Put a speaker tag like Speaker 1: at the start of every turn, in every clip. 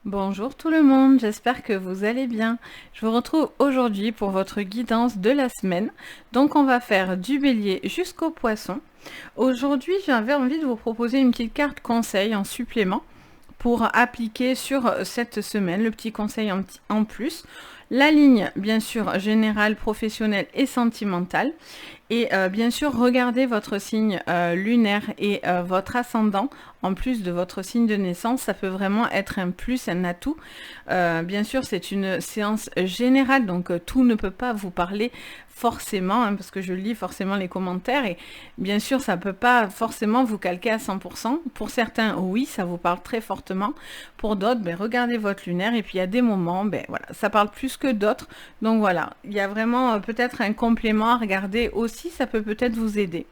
Speaker 1: Bonjour tout le monde, j'espère que vous allez bien. Je vous retrouve aujourd'hui pour votre guidance de la semaine. Donc on va faire du bélier jusqu'au poisson. Aujourd'hui j'avais envie de vous proposer une petite carte conseil en supplément pour appliquer sur cette semaine, le petit conseil en plus. La ligne, bien sûr, générale, professionnelle et sentimentale. Et bien sûr, regardez votre signe lunaire et votre ascendant, en plus de votre signe de naissance. Ça peut vraiment être un plus, un atout. Bien sûr, c'est une séance générale, donc tout ne peut pas vous parler forcément, hein, parce que je lis forcément les commentaires. Et bien sûr, ça ne peut pas forcément vous calquer à 100%. Pour certains, oui, ça vous parle très fortement. Pour d'autres, regardez votre lunaire. Et puis, il y a des moments, voilà, ça parle plus que d'autres. Donc voilà, il y a vraiment peut-être un complément à regarder aussi, ça peut peut-être vous aider.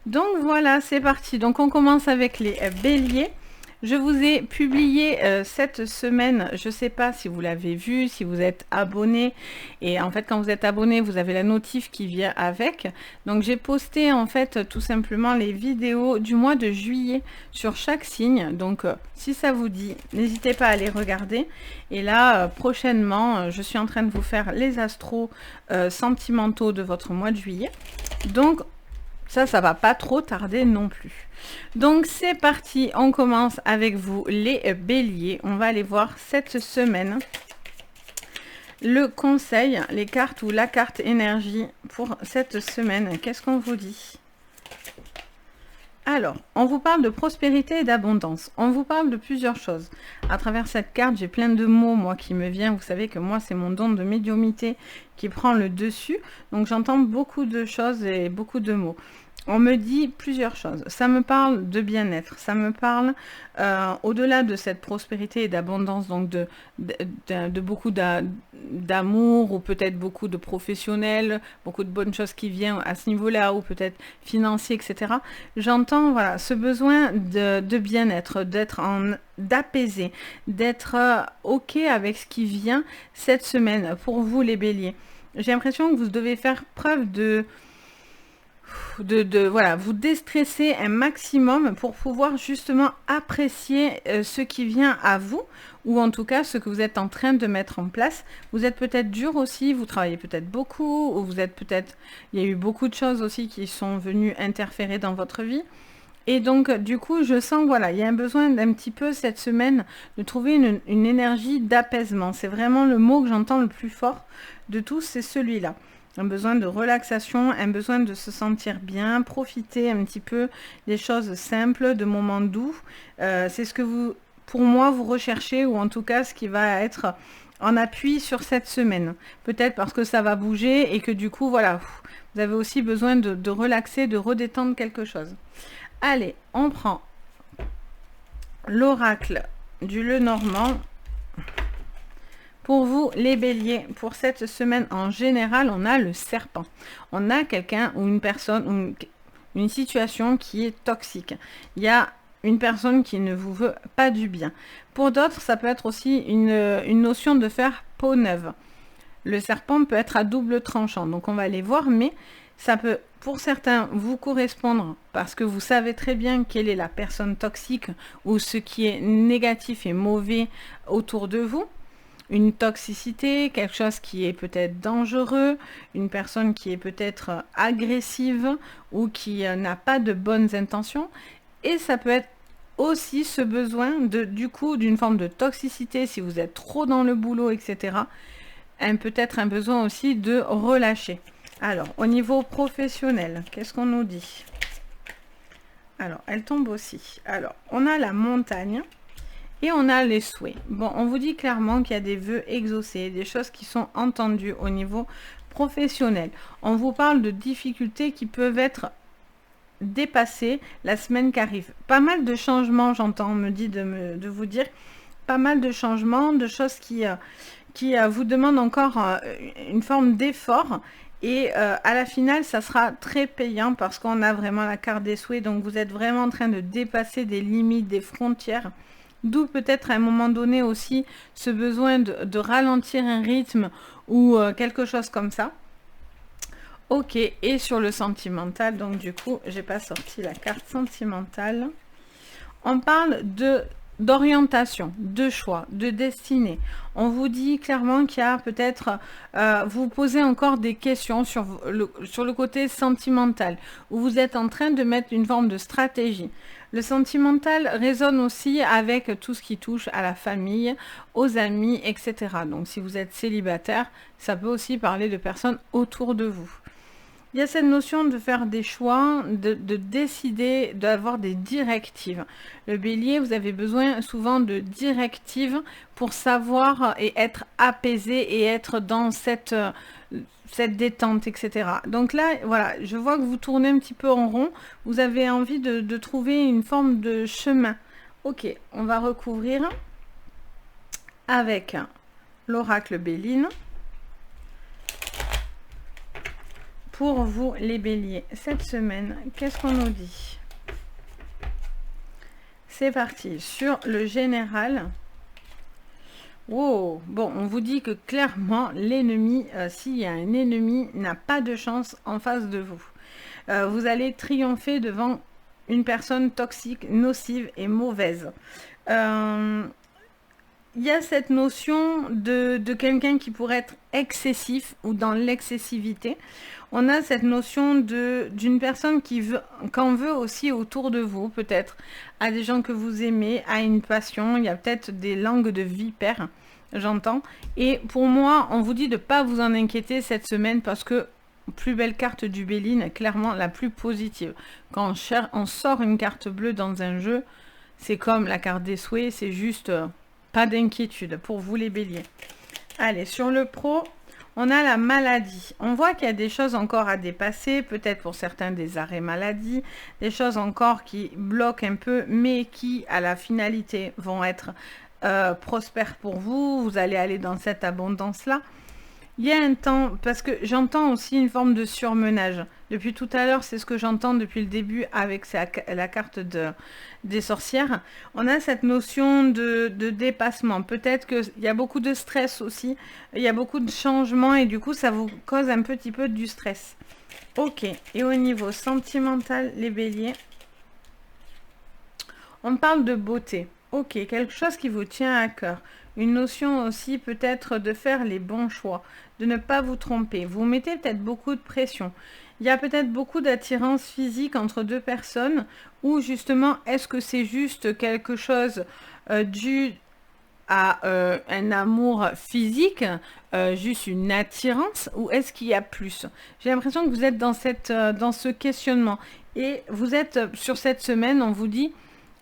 Speaker 1: Donc voilà, c'est parti. Donc on commence avec les béliers. Je vous ai publié cette semaine, je ne sais pas si vous l'avez vu, si vous êtes abonné. Et en fait, quand vous êtes abonné, vous avez la notif qui vient avec. Donc j'ai posté en fait tout simplement les vidéos du mois de juillet sur chaque signe. Donc si ça vous dit, n'hésitez pas à les regarder. Et là, prochainement, je suis en train de vous faire les astros sentimentaux de votre mois de juillet. Donc ça va pas trop tarder non plus. Donc c'est parti, on commence avec vous les béliers. On va aller voir cette semaine le conseil, les cartes ou la carte énergie pour cette semaine. Qu'est-ce qu'on vous dit ? Alors, on vous parle de prospérité et d'abondance. On vous parle de plusieurs choses. À travers cette carte, j'ai plein de mots, moi, qui me viennent. Vous savez que moi, c'est mon don de médiumnité qui prend le dessus. Donc, j'entends beaucoup de choses et beaucoup de mots. On me dit plusieurs choses. Ça me parle de bien-être. Ça me parle, au-delà de cette prospérité et d'abondance, donc de beaucoup d'amour ou peut-être beaucoup de professionnels, beaucoup de bonnes choses qui viennent à ce niveau-là ou peut-être financier, etc. J'entends voilà, ce besoin de bien-être, d'apaiser, d'être OK avec ce qui vient cette semaine pour vous les béliers. J'ai l'impression que vous devez faire preuve de voilà, vous déstresser un maximum pour pouvoir justement apprécier ce qui vient à vous, ou en tout cas ce que vous êtes en train de mettre en place. Vous êtes peut-être dur aussi, vous travaillez peut-être beaucoup, ou vous êtes peut-être, il y a eu beaucoup de choses aussi qui sont venues interférer dans votre vie. Et donc, du coup, je sens, voilà, il y a un besoin d'un petit peu cette semaine de trouver une énergie d'apaisement. C'est vraiment le mot que j'entends le plus fort de tous, c'est celui-là. Un besoin de relaxation, un besoin de se sentir bien, profiter un petit peu des choses simples, de moments doux. C'est ce que vous, pour moi, vous recherchez, ou en tout cas ce qui va être en appui sur cette semaine. Peut-être parce que ça va bouger et que du coup, voilà, vous avez aussi besoin de relaxer, de redétendre quelque chose. Allez, on prend l'oracle du Lenormand. Pour vous, les béliers, pour cette semaine en général, on a le serpent. On a quelqu'un ou une personne, une situation qui est toxique. Il y a une personne qui ne vous veut pas du bien. Pour d'autres, ça peut être aussi une notion de faire peau neuve. Le serpent peut être à double tranchant, donc on va aller voir, mais ça peut, pour certains, vous correspondre parce que vous savez très bien quelle est la personne toxique ou ce qui est négatif et mauvais autour de vous. Une toxicité, quelque chose qui est peut-être dangereux, une personne qui est peut-être agressive ou qui n'a pas de bonnes intentions. Et ça peut être aussi ce besoin du coup d'une forme de toxicité si vous êtes trop dans le boulot, etc. Peut-être un besoin aussi de relâcher. Alors, au niveau professionnel, qu'est-ce qu'on nous dit ? Alors, elle tombe aussi. Alors, on a la montagne. Et on a les souhaits. Bon, on vous dit clairement qu'il y a des vœux exaucés, des choses qui sont entendues au niveau professionnel. On vous parle de difficultés qui peuvent être dépassées la semaine qui arrive. Pas mal de changements, j'entends, on me dit de vous dire, pas mal de changements, de choses qui vous demandent encore une forme d'effort. Et à la finale, ça sera très payant parce qu'on a vraiment la carte des souhaits. Donc, vous êtes vraiment en train de dépasser des limites, des frontières. D'où peut-être à un moment donné aussi ce besoin de ralentir un rythme ou quelque chose comme ça. Ok, et sur le sentimental, donc du coup, j'ai pas sorti la carte sentimentale. On parle de d'orientation, de choix, de destinée. On vous dit clairement qu'il y a peut-être, vous posez encore des questions sur le côté sentimental, où vous êtes en train de mettre une forme de stratégie. Le sentimental résonne aussi avec tout ce qui touche à la famille, aux amis, etc. Donc si vous êtes célibataire, ça peut aussi parler de personnes autour de vous. Il y a cette notion de faire des choix, de décider, d'avoir des directives. Le bélier, vous avez besoin souvent de directives pour savoir et être apaisé et être dans cette détente, etc. Donc là, voilà, je vois que vous tournez un petit peu en rond. Vous avez envie de trouver une forme de chemin. Ok, on va recouvrir avec l'oracle Béline. Pour vous, les béliers, cette semaine, qu'est-ce qu'on nous dit? C'est parti. Sur le général, wow, bon, on vous dit que clairement, l'ennemi, s'il y a un ennemi, n'a pas de chance en face de vous. Vous allez triompher devant une personne toxique, nocive et mauvaise. Il y a cette notion de quelqu'un qui pourrait être excessif ou dans l'excessivité. On a cette notion d'une personne qu'en veut aussi autour de vous, peut-être, à des gens que vous aimez, à une passion. Il y a peut-être des langues de vipère, j'entends. Et pour moi, on vous dit de ne pas vous en inquiéter cette semaine parce que plus belle carte du Béline, clairement la plus positive. Quand on sort une carte bleue dans un jeu, c'est comme la carte des souhaits, c'est juste pas d'inquiétude pour vous les béliers. Allez, sur le pro, on a la maladie. On voit qu'il y a des choses encore à dépasser, peut-être pour certains des arrêts maladie, des choses encore qui bloquent un peu, mais qui, à la finalité, vont être prospères pour vous. Vous allez aller dans cette abondance-là. Il y a un temps, parce que j'entends aussi une forme de surmenage. Depuis tout à l'heure, c'est ce que j'entends depuis le début avec la carte des sorcières. On a cette notion de dépassement. Peut-être qu'il y a beaucoup de stress aussi. Il y a beaucoup de changements et du coup, ça vous cause un petit peu du stress. Ok. Et au niveau sentimental, les béliers, on parle de beauté. Ok. Quelque chose qui vous tient à cœur. Une notion aussi peut-être de faire les bons choix, de ne pas vous tromper. Vous mettez peut-être beaucoup de pression. Il y a peut-être beaucoup d'attirance physique entre deux personnes ou justement, est-ce que c'est juste quelque chose dû à un amour physique, juste une attirance ou est-ce qu'il y a plus? J'ai l'impression que vous êtes dans ce questionnement et vous êtes sur cette semaine, on vous dit...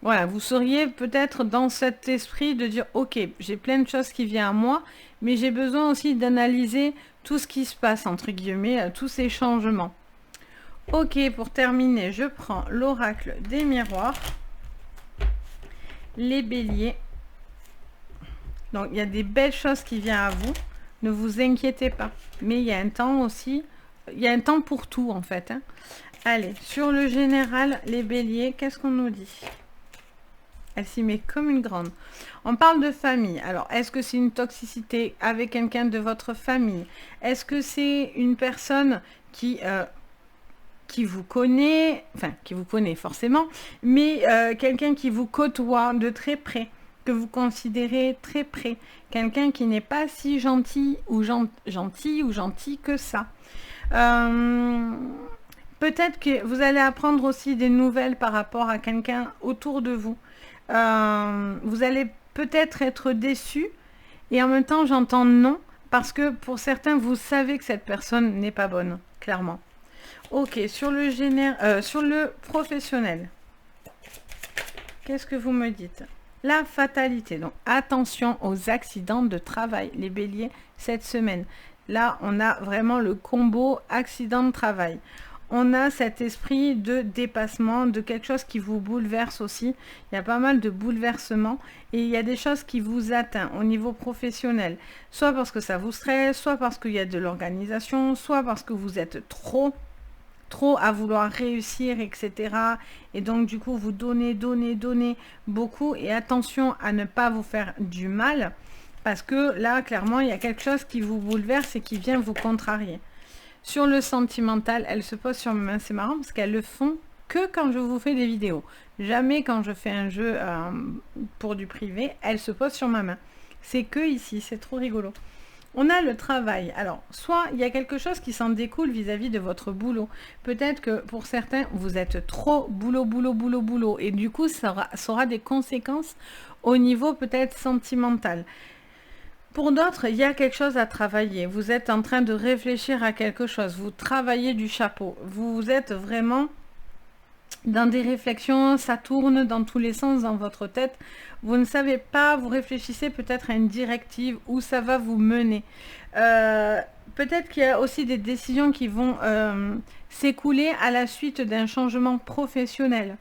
Speaker 1: Voilà, vous seriez peut-être dans cet esprit de dire, ok, j'ai plein de choses qui viennent à moi, mais j'ai besoin aussi d'analyser tout ce qui se passe, entre guillemets, tous ces changements. Ok, pour terminer, je prends l'oracle des miroirs, les béliers. Donc, il y a des belles choses qui viennent à vous, ne vous inquiétez pas. Mais il y a un temps aussi, il y a un temps pour tout, en fait. Hein. Allez, sur le général, les béliers, qu'est-ce qu'on nous dit ? Elle s'y met comme une grande. On parle de famille. Alors, est-ce que c'est une toxicité avec quelqu'un de votre famille? Est-ce que c'est une personne qui vous connaît, enfin, qui vous connaît forcément, mais quelqu'un qui vous côtoie de très près, que vous considérez très près. Quelqu'un qui n'est pas si gentil ou gentil que ça. Peut-être que vous allez apprendre aussi des nouvelles par rapport à quelqu'un autour de vous. Vous allez peut-être être déçu et en même temps j'entends non parce que pour certains vous savez que cette personne n'est pas bonne, clairement. Ok, sur le professionnel, qu'est-ce que vous me dites? La fatalité, donc attention aux accidents de travail, les béliers, cette semaine. Là, on a vraiment le combo accident de travail. On a cet esprit de dépassement, de quelque chose qui vous bouleverse aussi. Il y a pas mal de bouleversements et il y a des choses qui vous atteignent au niveau professionnel. Soit parce que ça vous stresse, soit parce qu'il y a de l'organisation, soit parce que vous êtes trop à vouloir réussir, etc. Et donc, du coup, vous donnez beaucoup. Et attention à ne pas vous faire du mal parce que là, clairement, il y a quelque chose qui vous bouleverse et qui vient vous contrarier. Sur le sentimental, elle se pose sur mes mains. C'est marrant parce qu'elles le font que quand je vous fais des vidéos. Jamais quand je fais un jeu pour du privé, elle se pose sur ma main. C'est que ici, c'est trop rigolo. On a le travail. Alors, soit il y a quelque chose qui s'en découle vis-à-vis de votre boulot. Peut-être que pour certains, vous êtes trop boulot, boulot, boulot, boulot. Et du coup, ça aura des conséquences au niveau peut-être sentimental. Pour d'autres, il y a quelque chose à travailler. Vous êtes en train de réfléchir à quelque chose. Vous travaillez du chapeau. Vous êtes vraiment dans des réflexions, ça tourne dans tous les sens dans votre tête. Vous ne savez pas, vous réfléchissez peut-être à une directive où ça va vous mener. Peut-être qu'il y a aussi des décisions qui vont s'écouler à la suite d'un changement professionnel.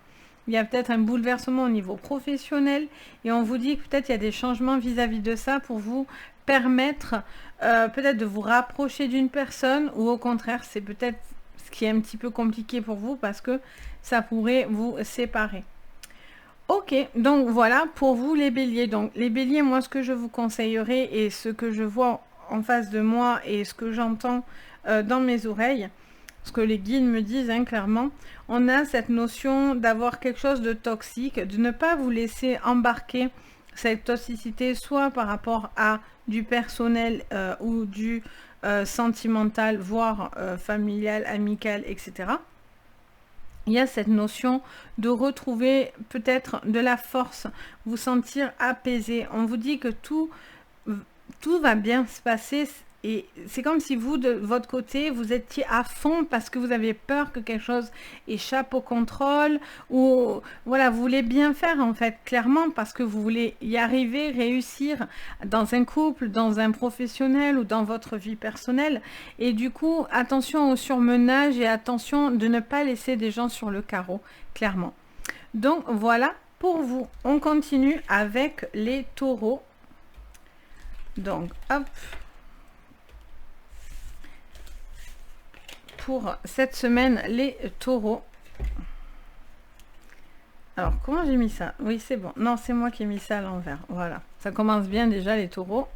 Speaker 1: Il y a peut-être un bouleversement au niveau professionnel et on vous dit que peut-être il y a des changements vis-à-vis de ça pour vous permettre peut-être de vous rapprocher d'une personne ou au contraire, c'est peut-être ce qui est un petit peu compliqué pour vous parce que ça pourrait vous séparer. Ok, donc voilà pour vous les béliers. Donc les béliers, moi ce que je vous conseillerais et ce que je vois en face de moi et ce que j'entends dans mes oreilles, ce que les guides me disent clairement, on a cette notion d'avoir quelque chose de toxique, de ne pas vous laisser embarquer cette toxicité soit par rapport à du personnel ou du sentimental, voire familial, amical, etc. Il y a cette notion de retrouver peut-être de la force, vous sentir apaisé. On vous dit que tout va bien se passer et c'est comme si vous, de votre côté, vous étiez à fond parce que vous avez peur que quelque chose échappe au contrôle ou voilà, vous voulez bien faire en fait, clairement, parce que vous voulez y arriver, réussir dans un couple, dans un professionnel ou dans votre vie personnelle. Et du coup, attention au surmenage et attention de ne pas laisser des gens sur le carreau, clairement. Donc voilà pour vous. On continue avec les taureaux. Donc, hop. Pour cette semaine, les taureaux. Alors, comment j'ai mis ça? Oui, c'est bon. Non, c'est moi qui ai mis ça à l'envers. Voilà. Ça commence bien déjà, les taureaux.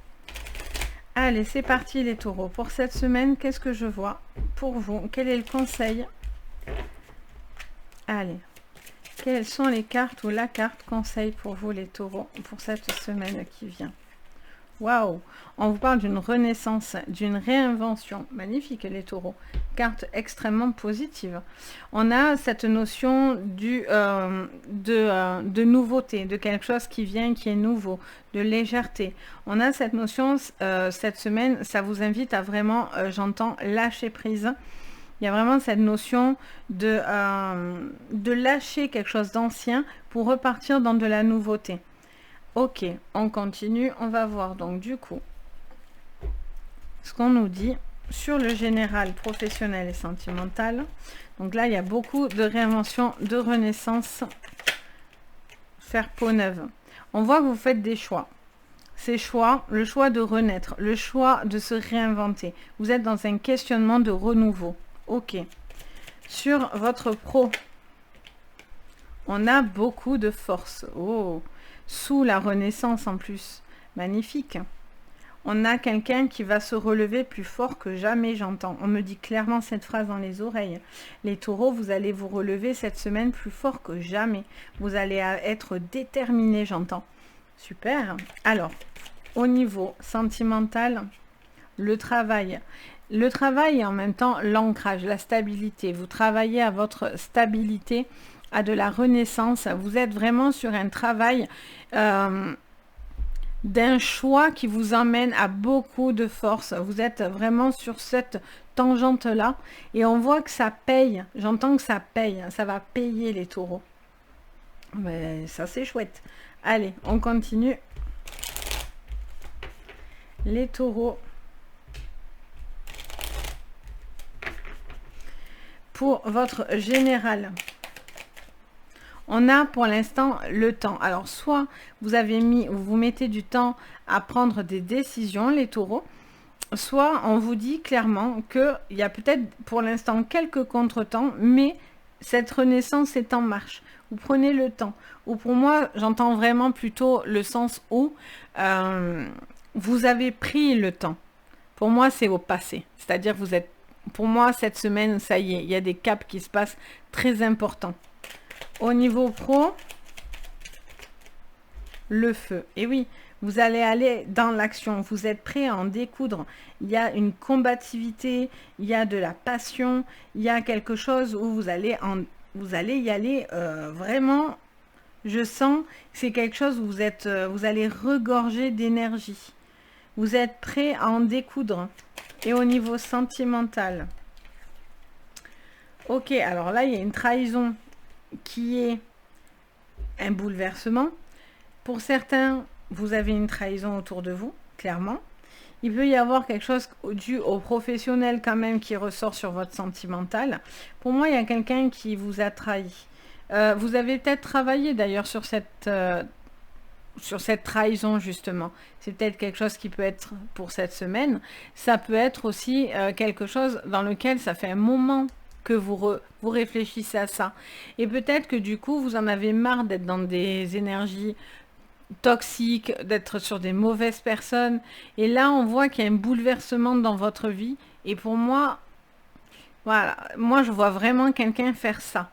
Speaker 1: Allez, c'est parti, les taureaux. Pour cette semaine, qu'est-ce que je vois pour vous? Quel est le conseil? Allez. Quelles sont les cartes ou la carte conseil pour vous, les taureaux, pour cette semaine qui vient? Waouh! On vous parle d'une renaissance, d'une réinvention. Magnifique, les taureaux. Carte extrêmement positive. On a cette notion de nouveauté, de quelque chose qui vient, qui est nouveau, de légèreté. On a cette notion, cette semaine, ça vous invite à vraiment, j'entends, lâcher prise. Il y a vraiment cette notion de lâcher quelque chose d'ancien pour repartir dans de la nouveauté. Ok, on continue. On va voir donc du coup ce qu'on nous dit sur le général, professionnel et sentimental. Donc là, il y a beaucoup de réinvention, de renaissance. Faire peau neuve. On voit que vous faites des choix. Ces choix, le choix de renaître, le choix de se réinventer. Vous êtes dans un questionnement de renouveau. Ok. Sur votre pro, on a beaucoup de force. Oh, sous la renaissance en plus. Magnifique. On a quelqu'un qui va se relever plus fort que jamais, j'entends. On me dit clairement cette phrase dans les oreilles. Les taureaux, vous allez vous relever cette semaine plus fort que jamais. Vous allez être déterminés, j'entends. Super. Alors, au niveau sentimental, le travail. Le travail et en même temps l'ancrage, la stabilité. Vous travaillez à votre stabilité, à de la renaissance. Vous êtes vraiment sur un travail d'un choix qui vous emmène à beaucoup de force. Vous êtes vraiment sur cette tangente-là et on voit que ça paye. J'entends que ça paye. Ça va payer les taureaux. Mais ça, c'est chouette. Allez, on continue. Les taureaux. Pour votre général, on a pour l'instant le temps. Alors, soit vous mettez du temps à prendre des décisions, les taureaux, soit on vous dit clairement qu'il y a peut-être pour l'instant quelques contretemps, mais cette renaissance est en marche. Vous prenez le temps. Ou pour moi, j'entends vraiment plutôt le sens où vous avez pris le temps. Pour moi, c'est au passé. C'est-à-dire vous pour moi, cette semaine, ça y est, il y a des caps qui se passent très importants. Au niveau pro, le feu. Et oui, vous allez aller dans l'action, vous êtes prêt à en découdre. Il y a une combativité, il y a de la passion, il y a quelque chose où vous allez y aller vraiment. Je sens que c'est quelque chose où vous allez regorger d'énergie. Vous êtes prêt à en découdre. Et au niveau sentimental, ok, alors là, il y a une trahison qui est un bouleversement. Pour certains, vous avez une trahison autour de vous, clairement. Il peut y avoir quelque chose dû au professionnel quand même qui ressort sur votre sentimental. Pour moi, il y a quelqu'un qui vous a trahi. Vous avez peut-être travaillé d'ailleurs sur cette trahison justement. C'est peut-être quelque chose qui peut être pour cette semaine. Ça peut être aussi quelque chose dans lequel ça fait un moment que vous réfléchissez à ça. Et peut-être que du coup, vous en avez marre d'être dans des énergies toxiques, d'être sur des mauvaises personnes. Et là, on voit qu'il y a un bouleversement dans votre vie. Et pour moi, voilà, moi je vois vraiment quelqu'un faire ça,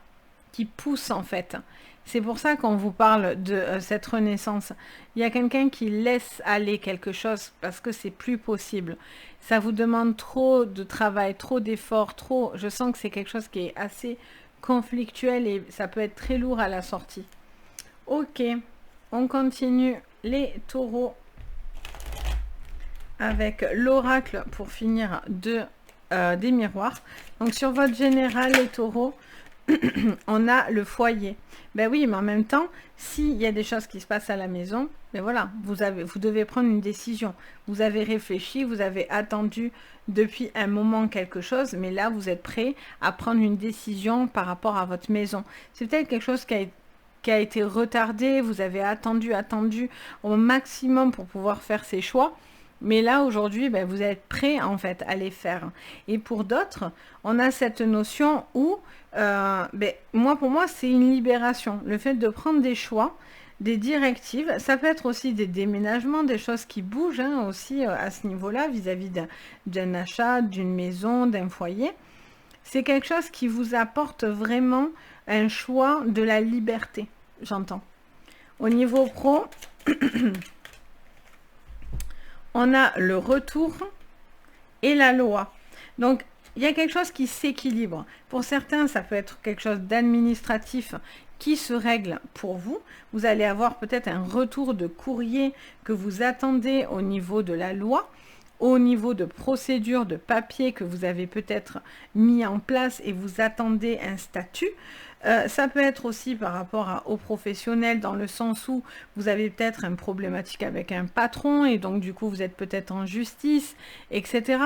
Speaker 1: qui pousse en fait. C'est pour ça qu'on vous parle de cette renaissance. Il y a quelqu'un qui laisse aller quelque chose parce que c'est plus possible. Ça vous demande trop de travail, trop d'efforts, trop... Je sens que c'est quelque chose qui est assez conflictuel et ça peut être très lourd à la sortie. Ok, on continue les taureaux avec l'oracle pour finir des miroirs. Donc sur votre général, les taureaux, on a le foyer. Ben oui, mais en même temps, s'il y a des choses qui se passent à la maison, ben voilà, vous devez prendre une décision. Vous avez réfléchi, vous avez attendu depuis un moment quelque chose, mais là, vous êtes prêt à prendre une décision par rapport à votre maison. C'est peut-être quelque chose qui a été retardé, vous avez attendu au maximum pour pouvoir faire ces choix. Mais là, aujourd'hui, ben, vous êtes prêt en fait à les faire. Et pour d'autres, on a cette notion où, pour moi, c'est une libération. Le fait de prendre des choix, des directives, ça peut être aussi des déménagements, des choses qui bougent aussi à ce niveau-là, vis-à-vis d'un achat, d'une maison, d'un foyer. C'est quelque chose qui vous apporte vraiment un choix de la liberté, j'entends. Au niveau pro... on a le retour et la loi. Donc, il y a quelque chose qui s'équilibre. Pour certains, ça peut être quelque chose d'administratif qui se règle pour vous. Vous allez avoir peut-être un retour de courrier que vous attendez au niveau de la loi, au niveau de procédures, de papier que vous avez peut-être mis en place et vous attendez un statut. Ça peut être aussi par rapport aux professionnels dans le sens où vous avez peut-être une problématique avec un patron et donc du coup vous êtes peut-être en justice, etc.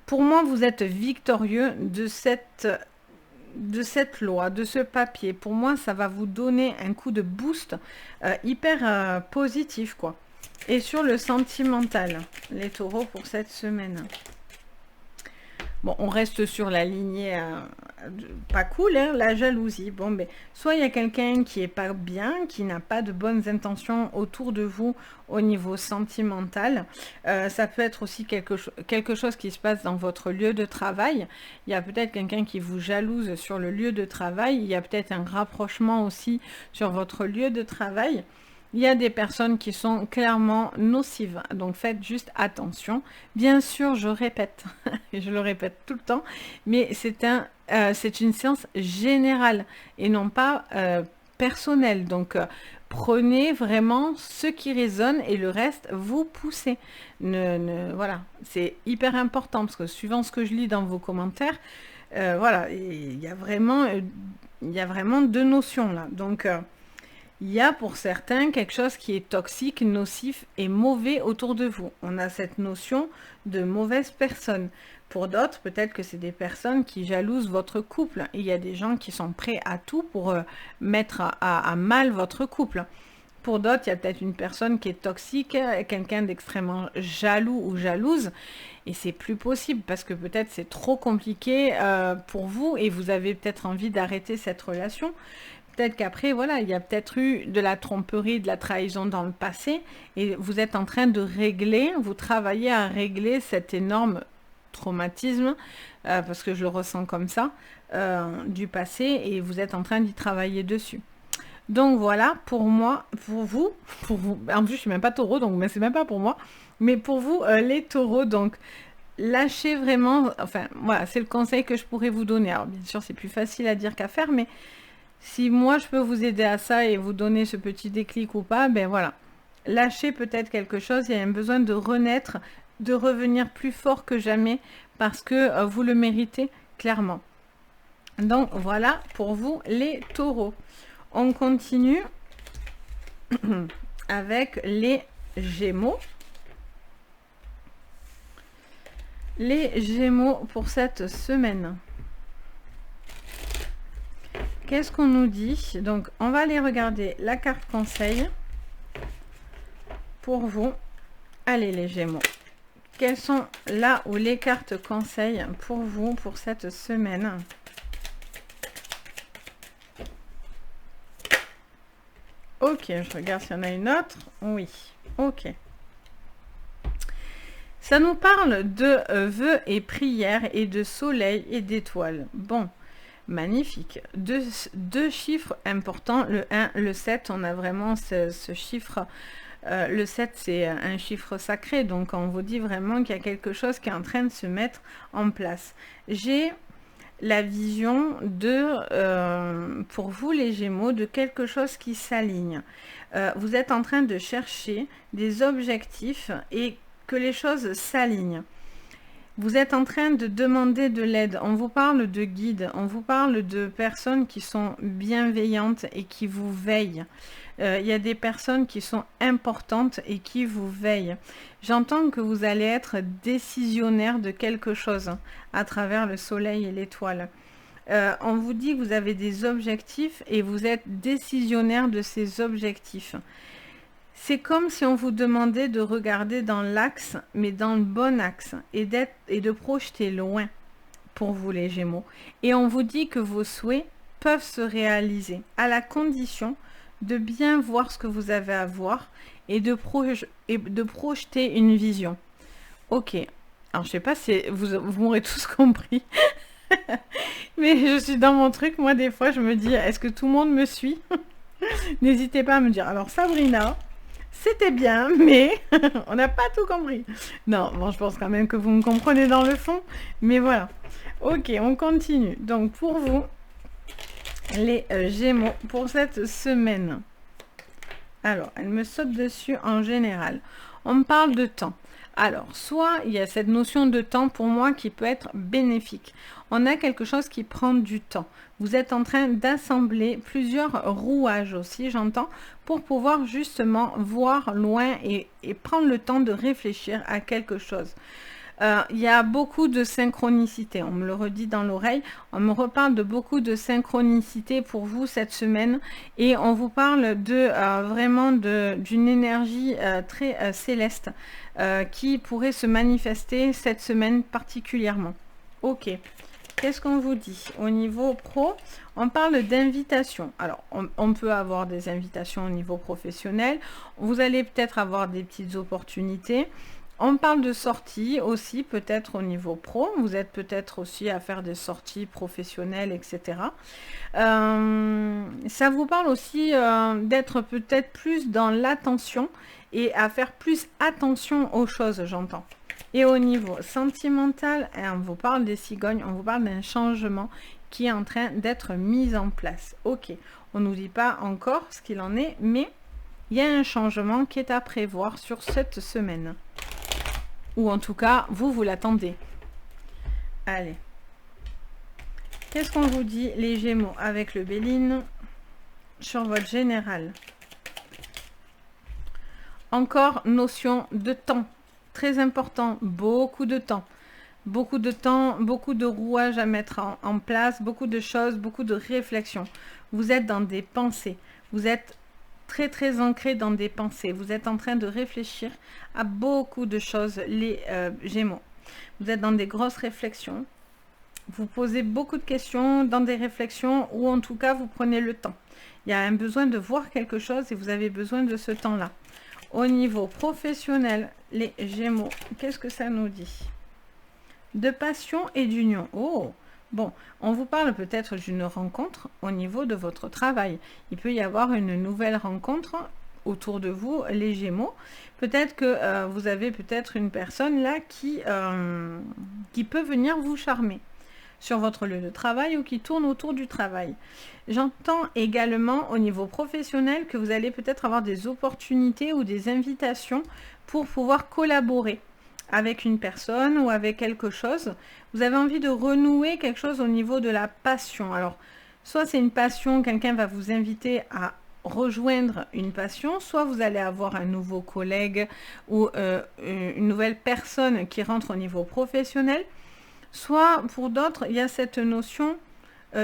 Speaker 1: Pour moi, vous êtes victorieux de cette loi, de ce papier. Pour moi, ça va vous donner un coup de boost hyper positif, quoi. Et sur le sentimental, les taureaux pour cette semaine. Bon, on reste sur la lignée pas cool, la jalousie. Bon, ben, soit il y a quelqu'un qui est pas bien, qui n'a pas de bonnes intentions autour de vous au niveau sentimental. Ça peut être aussi quelque chose qui se passe dans votre lieu de travail. Il y a peut-être quelqu'un qui vous jalouse sur le lieu de travail. Il y a peut-être un rapprochement aussi sur votre lieu de travail. Il y a des personnes qui sont clairement nocives, donc faites juste attention. Bien sûr, je répète, et je le répète tout le temps, mais c'est une séance générale et non pas personnelle. Donc, prenez vraiment ce qui résonne et le reste, vous poussez. Voilà, c'est hyper important parce que suivant ce que je lis dans vos commentaires, voilà, il y a vraiment deux notions là. Donc, il y a pour certains quelque chose qui est toxique, nocif et mauvais autour de vous. On a cette notion de mauvaise personne. Pour d'autres, peut-être que c'est des personnes qui jalousent votre couple. Il y a des gens qui sont prêts à tout pour mettre à mal votre couple. Pour d'autres, il y a peut-être une personne qui est toxique, quelqu'un d'extrêmement jaloux ou jalouse. Et c'est plus possible parce que peut-être c'est trop compliqué pour vous et vous avez peut-être envie d'arrêter cette relation. Peut-être qu'après, voilà, il y a peut-être eu de la tromperie, de la trahison dans le passé et vous êtes en train de régler, vous travaillez à régler cette énorme traumatisme, parce que je le ressens comme ça, du passé, et vous êtes en train d'y travailler dessus. Donc voilà, pour moi, pour vous, en plus je suis même pas taureau, donc mais c'est même pas pour moi, mais pour vous, les taureaux, donc lâchez vraiment, enfin voilà, c'est le conseil que je pourrais vous donner. Alors bien sûr, c'est plus facile à dire qu'à faire, mais si moi je peux vous aider à ça et vous donner ce petit déclic ou pas, ben voilà. Lâchez peut-être quelque chose, il y a un besoin de renaître, de revenir plus fort que jamais, parce que vous le méritez clairement. Donc voilà pour vous les taureaux. On continue avec les Gémeaux. Les Gémeaux pour cette semaine. Qu'est-ce qu'on nous dit? Donc, on va aller regarder la carte conseil pour vous. Allez, les Gémeaux. Quelles sont là où les cartes conseil pour vous pour cette semaine? Ok, je regarde s'il y en a une autre. Oui, ok. Ça nous parle de vœux et prières et de soleil et d'étoiles. Bon, magnifique. Deux chiffres importants, le 1, le 7. On a vraiment ce chiffre. Le 7, c'est un chiffre sacré. Donc, on vous dit vraiment qu'il y a quelque chose qui est en train de se mettre en place. J'ai la vision de, pour vous les Gémeaux, de quelque chose qui s'aligne. Vous êtes en train de chercher des objectifs et que les choses s'alignent. Vous êtes en train de demander de l'aide. On vous parle de guides, on vous parle de personnes qui sont bienveillantes et qui vous veillent. Il y a des personnes qui sont importantes et qui vous veillent. J'entends que vous allez être décisionnaire de quelque chose à travers le soleil et l'étoile. On vous dit que vous avez des objectifs et vous êtes décisionnaire de ces objectifs. C'est comme si on vous demandait de regarder dans l'axe, mais dans le bon axe, et de projeter loin pour vous les Gémeaux. Et on vous dit que vos souhaits peuvent se réaliser, à la condition de bien voir ce que vous avez à voir et de projeter une vision. Ok, alors je sais pas si vous m'aurez tous compris, mais je suis dans mon truc, moi des fois je me dis, est-ce que tout le monde me suit? N'hésitez pas à me dire, alors Sabrina... C'était bien, mais on n'a pas tout compris. Non, bon, je pense quand même que vous me comprenez dans le fond. Mais voilà. Ok, on continue. Donc, pour vous, les Gémeaux, pour cette semaine. Alors, elle me saute dessus en général. On me parle de temps. Alors, soit il y a cette notion de temps pour moi qui peut être bénéfique. On a quelque chose qui prend du temps. Vous êtes en train d'assembler plusieurs rouages aussi, j'entends, pour pouvoir justement voir loin et prendre le temps de réfléchir à quelque chose. Il y a beaucoup de synchronicité, on me le redit dans l'oreille, on me reparle de beaucoup de synchronicité pour vous cette semaine et on vous parle de vraiment d'une énergie très céleste qui pourrait se manifester cette semaine particulièrement. Ok, qu'est-ce qu'on vous dit? Au niveau pro, on parle d'invitation. Alors, on peut avoir des invitations au niveau professionnel, vous allez peut-être avoir des petites opportunités. On parle de sorties aussi, peut-être au niveau pro. Vous êtes peut-être aussi à faire des sorties professionnelles, etc. Ça vous parle aussi d'être peut-être plus dans l'attention et à faire plus attention aux choses, j'entends. Et au niveau sentimental, on vous parle des cigognes, on vous parle d'un changement qui est en train d'être mis en place. Ok, on ne nous dit pas encore ce qu'il en est, mais il y a un changement qui est à prévoir sur cette semaine. Ou en tout cas, vous l'attendez. Allez. Qu'est-ce qu'on vous dit, les Gémeaux, avec le Béline sur votre général? Encore notion de temps. Très important. Beaucoup de temps. Beaucoup de temps, beaucoup de rouages à mettre en place, beaucoup de choses, beaucoup de réflexions. Vous êtes dans des pensées. Vous êtes très très ancré dans des pensées. Vous êtes en train de réfléchir à beaucoup de choses, les Gémeaux. Vous êtes dans des grosses réflexions. Vous posez beaucoup de questions dans des réflexions ou en tout cas vous prenez le temps. Il y a un besoin de voir quelque chose et vous avez besoin de ce temps-là. Au niveau professionnel, les Gémeaux, qu'est-ce que ça nous dit? de passion et d'union. Oh, bon, on vous parle peut-être d'une rencontre au niveau de votre travail. Il peut y avoir une nouvelle rencontre autour de vous, les Gémeaux. Peut-être que vous avez peut-être une personne là qui peut venir vous charmer sur votre lieu de travail ou qui tourne autour du travail. J'entends également au niveau professionnel que vous allez peut-être avoir des opportunités ou des invitations pour pouvoir collaborer avec une personne ou avec quelque chose. Vous avez envie de renouer quelque chose au niveau de la passion. Alors, soit c'est une passion, quelqu'un va vous inviter à rejoindre une passion, soit vous allez avoir un nouveau collègue ou une nouvelle personne qui rentre au niveau professionnel, soit pour d'autres, il y a cette notion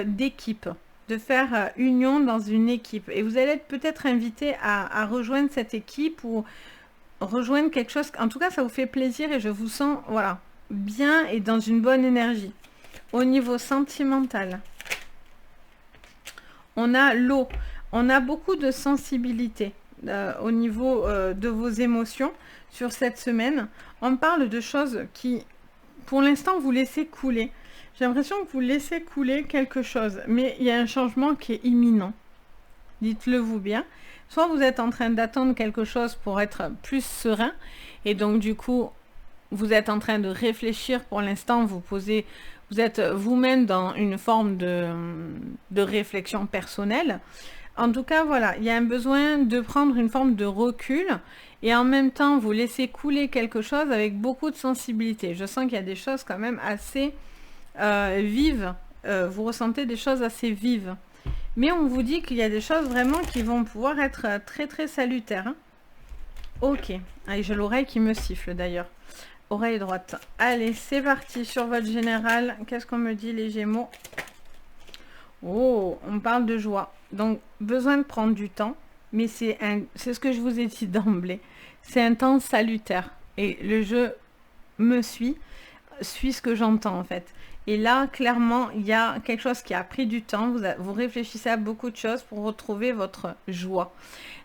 Speaker 1: d'équipe, de faire union dans une équipe. Et vous allez être peut-être invité à rejoindre cette équipe ou rejoindre quelque chose. En tout cas, ça vous fait plaisir et je vous sens, voilà, bien et dans une bonne énergie. Au niveau sentimental, on a l'eau. On a beaucoup de sensibilité au niveau de vos émotions sur cette semaine. On parle de choses qui, pour l'instant, vous laissez couler. J'ai l'impression que vous laissez couler quelque chose, mais il y a un changement qui est imminent. Dites-le vous bien. Soit vous êtes en train d'attendre quelque chose pour être plus serein, et donc du coup, vous êtes en train de réfléchir pour l'instant, vous êtes vous-même dans une forme de réflexion personnelle. En tout cas, voilà, il y a un besoin de prendre une forme de recul et en même temps, vous laissez couler quelque chose avec beaucoup de sensibilité. Je sens qu'il y a des choses quand même assez vives. Vous ressentez des choses assez vives. Mais on vous dit qu'il y a des choses vraiment qui vont pouvoir être très très salutaires. Hein. Ok. Allez, j'ai l'oreille qui me siffle d'ailleurs. Oreille droite. Allez, c'est parti sur votre général. Qu'est-ce qu'on me dit les Gémeaux? Oh, on parle de joie. Donc, besoin de prendre du temps. Mais c'est ce que je vous ai dit d'emblée. C'est un temps salutaire. Et le jeu me suit ce que j'entends en fait. Et là, clairement, il y a quelque chose qui a pris du temps. Vous réfléchissez à beaucoup de choses pour retrouver votre joie.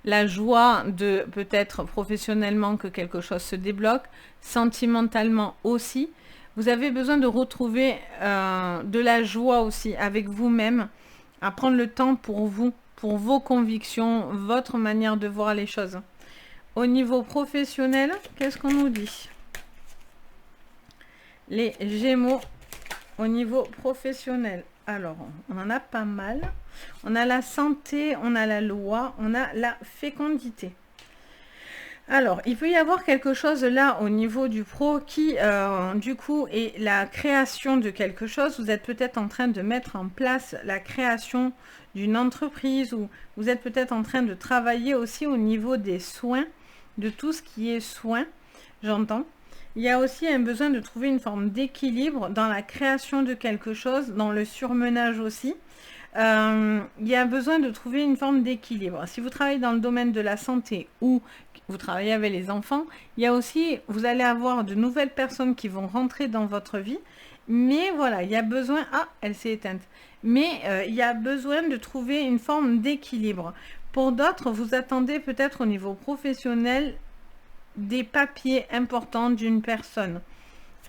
Speaker 1: La joie de peut-être professionnellement que quelque chose se débloque, sentimentalement aussi. Vous avez besoin de retrouver de la joie aussi avec vous-même, à prendre le temps pour vous, pour vos convictions, votre manière de voir les choses. Au niveau professionnel, qu'est-ce qu'on nous dit? Les Gémeaux, au niveau professionnel. Alors, on en a pas mal. On a la santé, on a la loi, on a la fécondité. Alors, il peut y avoir quelque chose là au niveau du pro qui, du coup, est la création de quelque chose. Vous êtes peut-être en train de mettre en place la création d'une entreprise ou vous êtes peut-être en train de travailler aussi au niveau des soins, de tout ce qui est soins, j'entends. Il y a aussi un besoin de trouver une forme d'équilibre dans la création de quelque chose, dans le surmenage aussi. Il y a besoin de trouver une forme d'équilibre. Si vous travaillez dans le domaine de la santé ou vous travaillez avec les enfants, il y a aussi, vous allez avoir de nouvelles personnes qui vont rentrer dans votre vie. Mais voilà, il y a besoin... Ah, elle s'est éteinte. Mais il y a besoin de trouver une forme d'équilibre. Pour d'autres, vous attendez peut-être au niveau professionnel des papiers importants d'une personne.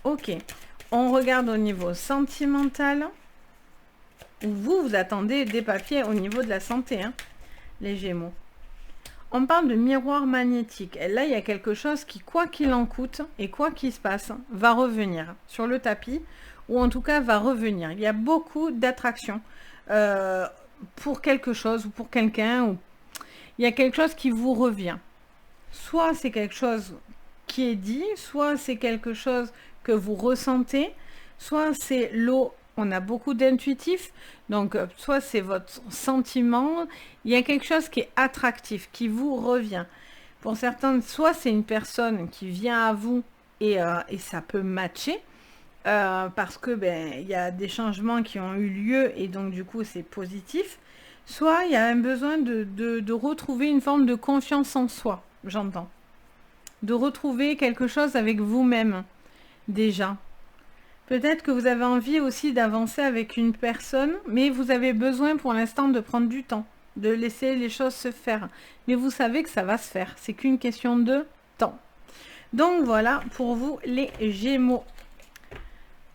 Speaker 1: Ok, on regarde au niveau sentimental. Vous attendez des papiers au niveau de la santé, hein, les Gémeaux. On parle de miroir magnétique. Et là, il y a quelque chose qui, quoi qu'il en coûte, et quoi qu'il se passe, va revenir sur le tapis, ou en tout cas va revenir. Il y a beaucoup d'attraction pour quelque chose, ou pour quelqu'un, ou il y a quelque chose qui vous revient. Soit c'est quelque chose qui est dit, soit c'est quelque chose que vous ressentez, soit c'est l'eau, on a beaucoup d'intuitif, donc soit c'est votre sentiment, il y a quelque chose qui est attractif, qui vous revient. Pour certains, soit c'est une personne qui vient à vous et ça peut matcher, parce que il y a des changements qui ont eu lieu et donc du coup c'est positif, soit il y a un besoin de retrouver une forme de confiance en soi. J'entends. De retrouver quelque chose avec vous-même, déjà. Peut-être que vous avez envie aussi d'avancer avec une personne, mais vous avez besoin pour l'instant de prendre du temps, de laisser les choses se faire. Mais vous savez que ça va se faire, c'est qu'une question de temps. Donc voilà pour vous les Gémeaux.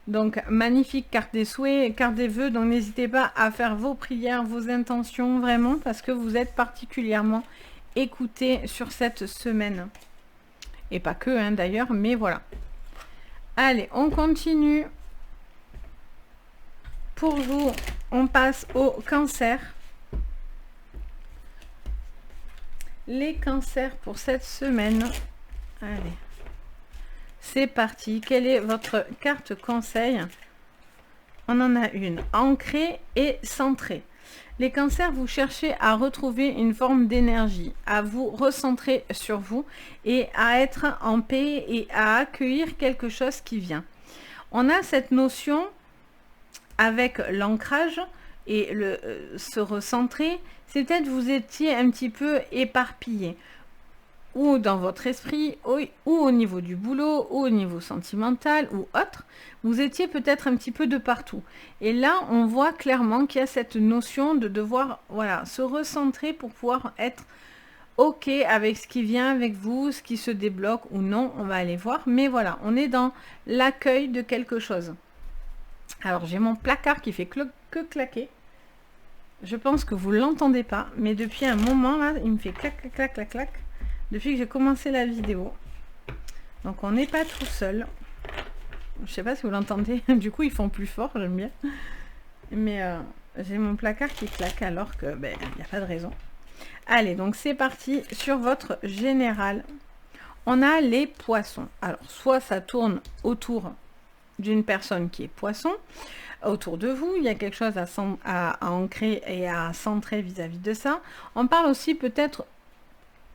Speaker 1: Donc, magnifique carte des souhaits, carte des vœux. Donc, n'hésitez pas à faire vos prières, vos intentions, vraiment, parce que vous êtes particulièrement écoutés sur cette semaine. Et pas que, hein, d'ailleurs, mais voilà. Allez, on continue. Pour vous, on passe au cancer. Les cancers pour cette semaine. Allez. C'est parti. Quelle est votre carte conseil? On en a une. Ancrée et centrée. Les cancers, vous cherchez à retrouver une forme d'énergie, à vous recentrer sur vous et à être en paix et à accueillir quelque chose qui vient. On a cette notion avec l'ancrage et se recentrer. C'est peut-être vous étiez un petit peu éparpillé. Ou dans votre esprit, ou au niveau du boulot, ou au niveau sentimental, ou autre, vous étiez peut-être un petit peu de partout. Et là, on voit clairement qu'il y a cette notion de devoir, voilà, se recentrer pour pouvoir être OK avec ce qui vient avec vous, ce qui se débloque ou non, on va aller voir. Mais voilà, on est dans l'accueil de quelque chose. Alors, j'ai mon placard qui fait que claquer. Je pense que vous ne l'entendez pas, mais depuis un moment, là, il me fait clac, clac, clac, clac, clac. Depuis que j'ai commencé la vidéo. Donc on n'est pas tout seul. Je sais pas si vous l'entendez. Du coup ils font plus fort, j'aime bien. Mais j'ai mon placard qui claque alors que ben il n'y a pas de raison. Allez, donc c'est parti sur votre général. On a les poissons. Alors soit ça tourne autour d'une personne qui est poisson. Autour de vous, il y a quelque chose à ancrer et à centrer vis-à-vis de ça. On parle aussi peut-être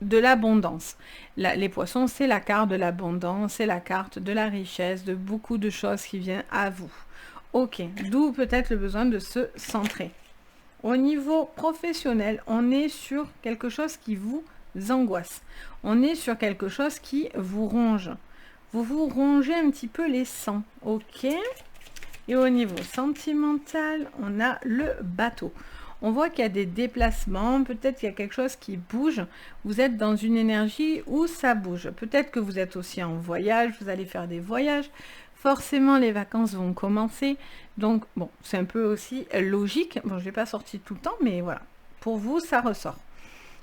Speaker 1: de l'abondance. Les poissons, c'est la carte de l'abondance, c'est la carte de la richesse, de beaucoup de choses qui viennent à vous. Ok, d'où peut-être le besoin de se centrer. Au niveau professionnel, on est sur quelque chose qui vous angoisse. On est sur quelque chose qui vous ronge. Vous vous rongez un petit peu les sangs. Ok. Et au niveau sentimental, on a le bateau. On voit qu'il y a des déplacements, peut-être qu'il y a quelque chose qui bouge. Vous êtes dans une énergie où ça bouge. Peut-être que vous êtes aussi en voyage, vous allez faire des voyages. Forcément, les vacances vont commencer. Donc, bon, c'est un peu aussi logique. Bon, je n'ai pas sorti tout le temps, mais voilà. Pour vous, ça ressort.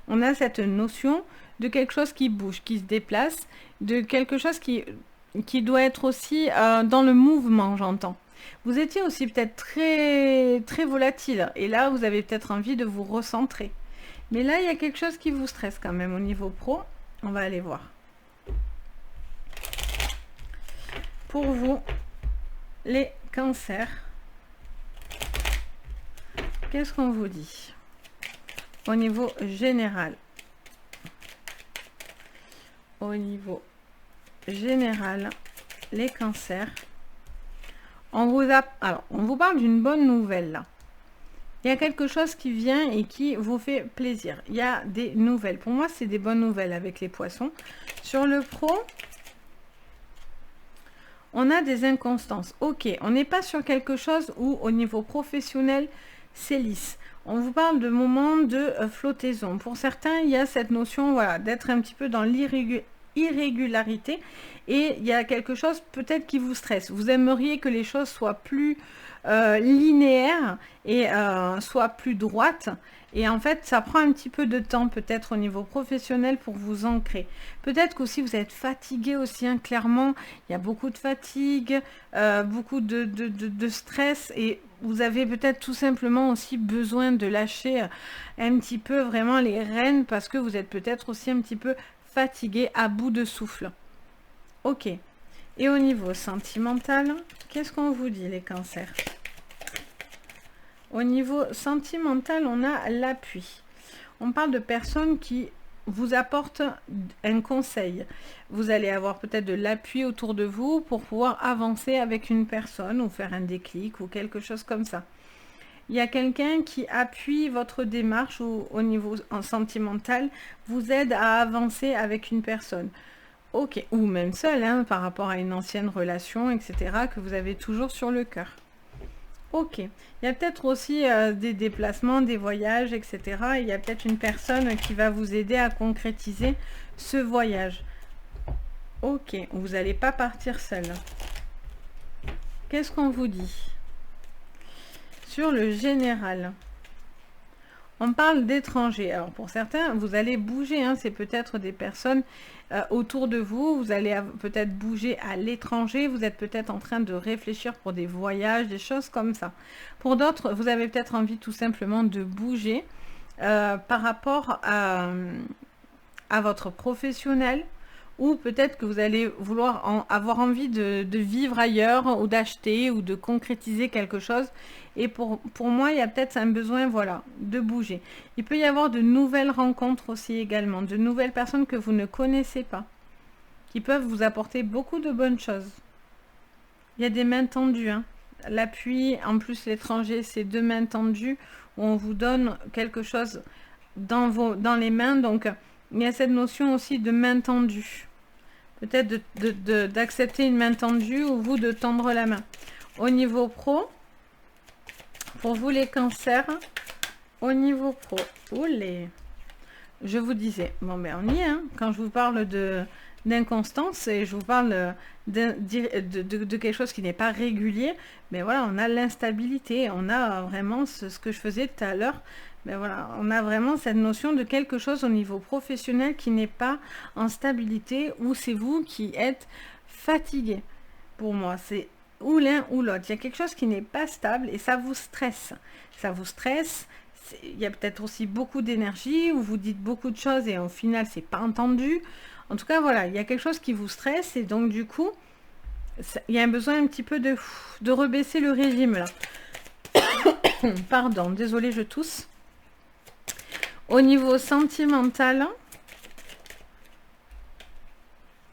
Speaker 1: On a cette notion de quelque chose qui bouge, qui se déplace, de quelque chose qui doit être aussi dans le mouvement, j'entends. Vous étiez aussi peut-être très, très volatile. Et là, vous avez peut-être envie de vous recentrer. Mais là, il y a quelque chose qui vous stresse quand même au niveau pro. On va aller voir. Pour vous, les cancers, qu'est-ce qu'on vous dit au niveau général? Au niveau général, les cancers. On vous parle d'une bonne nouvelle là. Il y a quelque chose qui vient et qui vous fait plaisir. Il y a des nouvelles. Pour moi, c'est des bonnes nouvelles avec les poissons. Sur le pro, on a des inconstances. Ok, on n'est pas sur quelque chose où au niveau professionnel, c'est lisse. On vous parle de moments de flottaison. Pour certains, il y a cette notion, voilà, d'être un petit peu dans l'irrégularité. Et il y a quelque chose peut-être qui vous stresse. Vous aimeriez que les choses soient plus linéaires et soient plus droites. Et en fait, ça prend un petit peu de temps peut-être au niveau professionnel pour vous ancrer. Peut-être qu'aussi vous êtes fatigué aussi, hein, clairement. Il y a beaucoup de fatigue, beaucoup de stress. Et vous avez peut-être tout simplement aussi besoin de lâcher un petit peu vraiment les rênes parce que vous êtes peut-être aussi un petit peu fatigué, à bout de souffle. Ok. Et au niveau sentimental, qu'est-ce qu'on vous dit les cancers? Au niveau sentimental, on a l'appui. On parle de personnes qui vous apportent un conseil. Vous allez avoir peut-être de l'appui autour de vous pour pouvoir avancer avec une personne ou faire un déclic ou quelque chose comme ça. Il y a quelqu'un qui appuie votre démarche ou au niveau sentimental, vous aide à avancer avec une personne. Ok, ou même seul, hein, par rapport à une ancienne relation, etc., que vous avez toujours sur le cœur. Ok, il y a peut-être aussi des déplacements, des voyages, etc. Il y a peut-être une personne qui va vous aider à concrétiser ce voyage. Ok, vous n'allez pas partir seul. Qu'est-ce qu'on vous dit sur le général? On parle d'étrangers. Alors pour certains, vous allez bouger, hein, c'est peut-être des personnes autour de vous, vous allez peut-être bouger à l'étranger, vous êtes peut-être en train de réfléchir pour des voyages, des choses comme ça. Pour d'autres, vous avez peut-être envie tout simplement de bouger par rapport à votre professionnel, ou peut-être que vous allez vouloir avoir envie de vivre ailleurs, ou d'acheter, ou de concrétiser quelque chose. Et pour moi, il y a peut-être un besoin, voilà, de bouger. Il peut y avoir de nouvelles rencontres aussi également, de nouvelles personnes que vous ne connaissez pas, qui peuvent vous apporter beaucoup de bonnes choses. Il y a des mains tendues, hein. L'appui, en plus l'étranger, c'est 2 mains tendues, où on vous donne quelque chose dans les mains, donc il y a cette notion aussi de main tendue. Peut-être d'accepter une main tendue, ou vous de tendre la main. Au niveau pro, pour vous les cancers, au niveau pro, je vous disais, bon ben on y est, hein, quand je vous parle d'inconstance, et je vous parle de quelque chose qui n'est pas régulier, mais voilà, on a l'instabilité, on a vraiment ce que je faisais tout à l'heure. Ben voilà, on a vraiment cette notion de quelque chose au niveau professionnel qui n'est pas en stabilité, ou c'est vous qui êtes fatigué. Pour moi, c'est ou l'un ou l'autre. Il y a quelque chose qui n'est pas stable et ça vous stresse. Ça vous stresse. Il y a peut-être aussi beaucoup d'énergie, où vous dites beaucoup de choses et au final, c'est pas entendu. En tout cas, voilà, il y a quelque chose qui vous stresse, et donc du coup, il y a un besoin un petit peu de rebaisser le régime là. Pardon, désolée, je tousse. Au niveau sentimental,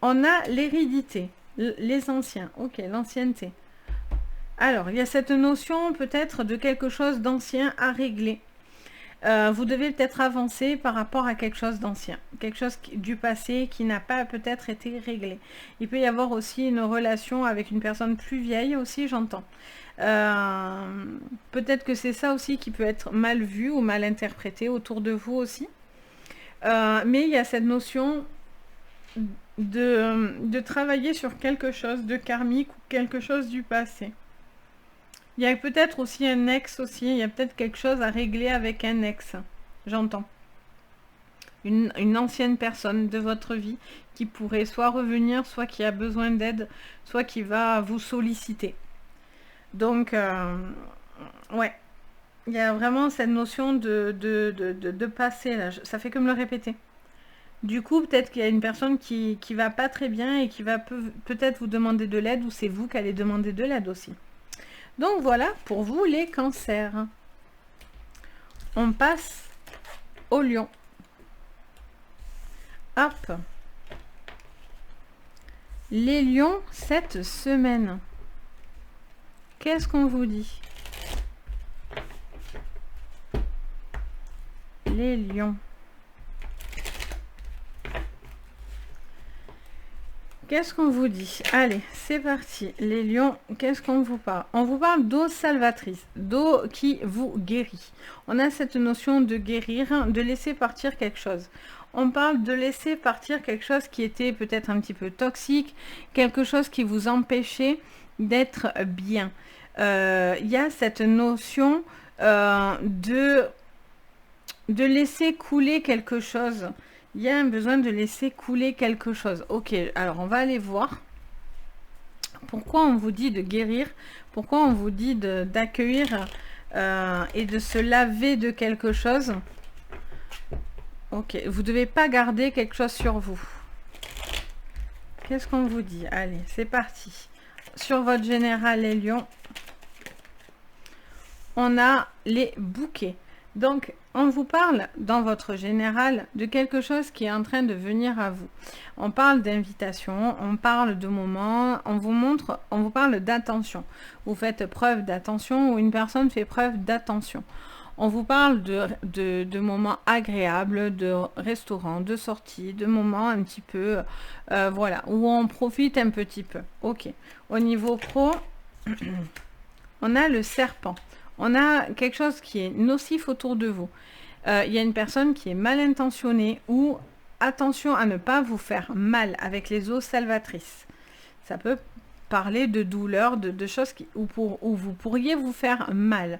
Speaker 1: on a l'hérédité, les anciens. Ok, l'ancienneté. Alors, il y a cette notion peut-être de quelque chose d'ancien à régler. Vous devez peut-être avancer par rapport à quelque chose d'ancien, quelque chose du passé qui n'a pas peut-être été réglé. Il peut y avoir aussi une relation avec une personne plus vieille aussi, j'entends. Peut-être que c'est ça aussi qui peut être mal vu ou mal interprété autour de vous aussi. Mais il y a cette notion de travailler sur quelque chose de karmique ou quelque chose du passé. Il y a peut-être aussi un ex aussi, il y a peut-être quelque chose à régler avec un ex, j'entends. Une ancienne personne de votre vie qui pourrait soit revenir, soit qui a besoin d'aide, soit qui va vous solliciter. Donc, ouais, il y a vraiment cette notion de passer, là. Ça fait que me le répéter. Du coup, peut-être qu'il y a une personne qui va pas très bien et qui va peut-être vous demander de l'aide, ou c'est vous qui allez demander de l'aide aussi. Donc voilà pour vous les cancers. On passe au lion. Hop. Les lions, cette semaine. Qu'est-ce qu'on vous dit? Les lions. Qu'est-ce qu'on vous dit? Allez, c'est parti. Les lions, qu'est-ce qu'on vous parle? On vous parle d'eau salvatrice, d'eau qui vous guérit. On a cette notion de guérir, de laisser partir quelque chose. On parle de laisser partir quelque chose qui était peut-être un petit peu toxique, quelque chose qui vous empêchait d'être bien. Il y a cette notion de laisser couler quelque chose. Il y a un besoin de laisser couler quelque chose. Ok, alors on va aller voir. Pourquoi on vous dit de guérir? Pourquoi on vous dit d'accueillir et de se laver de quelque chose? Ok, vous ne devez pas garder quelque chose sur vous. Qu'est-ce qu'on vous dit? Allez, c'est parti. Sur votre général, les lions, on a les bouquets. Donc, on vous parle dans votre général de quelque chose qui est en train de venir à vous. On parle d'invitation, on parle de moments, on vous parle d'attention. Vous faites preuve d'attention, ou une personne fait preuve d'attention. On vous parle de moments agréables, de restaurants, de sorties, de moments un petit peu, voilà, où on profite un petit peu. Ok. Au niveau pro, on a le serpent. On a quelque chose qui est nocif autour de vous. Il y a une personne qui est mal intentionnée, ou attention à ne pas vous faire mal avec les eaux salvatrices. Ça peut parler de douleurs, de choses où vous pourriez vous faire mal.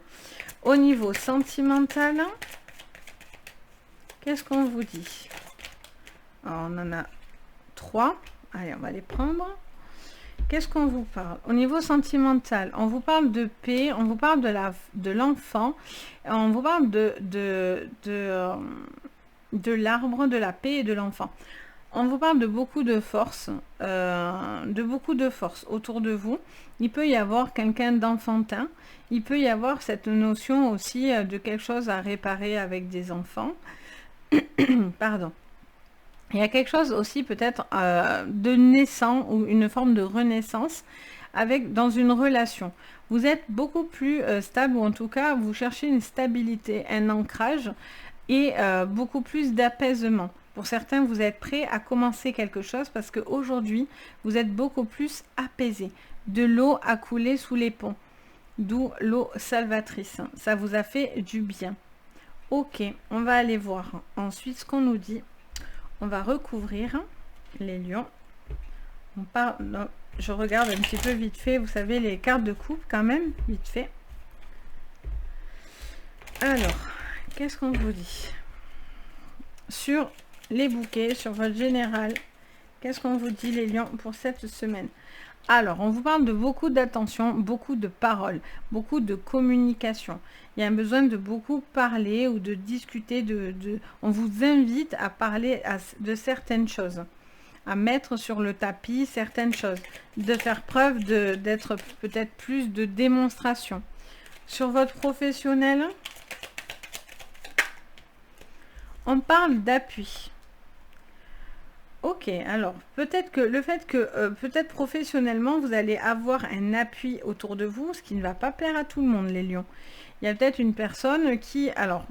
Speaker 1: Au niveau sentimental, qu'est-ce qu'on vous dit? Alors, on en a 3. Allez, on va les prendre. Qu'est-ce qu'on vous parle? Au niveau sentimental, on vous parle de paix, on vous parle de l'enfant, on vous parle de l'arbre, de la paix et de l'enfant. On vous parle de beaucoup de force, autour de vous. Il peut y avoir quelqu'un d'enfantin. Il peut y avoir cette notion aussi de quelque chose à réparer avec des enfants. Pardon. Il y a quelque chose aussi peut-être de naissant ou une forme de renaissance dans une relation. Vous êtes beaucoup plus stable, ou en tout cas vous cherchez une stabilité, un ancrage et beaucoup plus d'apaisement. Pour certains, vous êtes prêts à commencer quelque chose parce qu'aujourd'hui, vous êtes beaucoup plus apaisé. De l'eau a coulé sous les ponts, d'où l'eau salvatrice. Ça vous a fait du bien. Ok, on va aller voir ensuite ce qu'on nous dit. On va recouvrir les lions. On part, non, je regarde un petit peu vite fait, vous savez, les cartes de coupe quand même, vite fait. Alors, qu'est-ce qu'on vous dit? Sur les bouquets, sur votre général, qu'est-ce qu'on vous dit les lions pour cette semaine? Alors, on vous parle de beaucoup d'attention, beaucoup de paroles, beaucoup de communication. Il y a un besoin de beaucoup parler ou de discuter. On vous invite à parler de certaines choses, à mettre sur le tapis certaines choses, de faire preuve d'être peut-être plus de démonstration. Sur votre professionnel, on parle d'appui. Ok, alors peut-être que le fait que peut-être professionnellement vous allez avoir un appui autour de vous, ce qui ne va pas plaire à tout le monde, les lions. Il y a peut-être une personne qui, alors,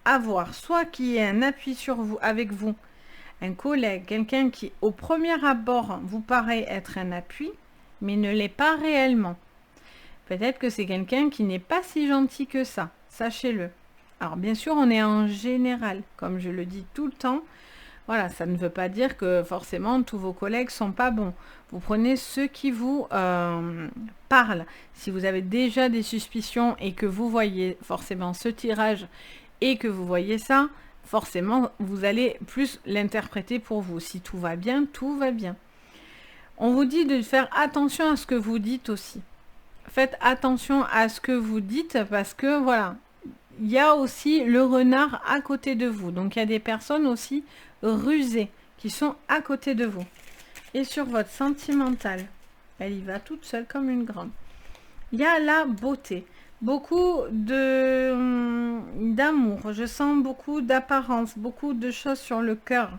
Speaker 1: avoir soit qui ait un appui sur vous, avec vous, un collègue, quelqu'un qui au premier abord vous paraît être un appui, mais ne l'est pas réellement. Peut-être que c'est quelqu'un qui n'est pas si gentil que ça, sachez-le. Alors bien sûr, on est en général, comme je le dis tout le temps. Voilà, ça ne veut pas dire que forcément tous vos collègues sont pas bons. Vous prenez ceux qui vous parlent. Si vous avez déjà des suspicions et que vous voyez forcément ce tirage et que vous voyez ça, forcément vous allez plus l'interpréter pour vous. Si tout va bien, tout va bien. On vous dit de faire attention à ce que vous dites aussi. Faites attention à ce que vous dites parce que voilà, il y a aussi le renard à côté de vous. Donc il y a des personnes aussi rusées qui sont à côté de vous. Et sur votre sentimental, elle y va toute seule comme une grande. Il y a la beauté, beaucoup d'amour, je sens beaucoup d'apparence, beaucoup de choses sur le cœur.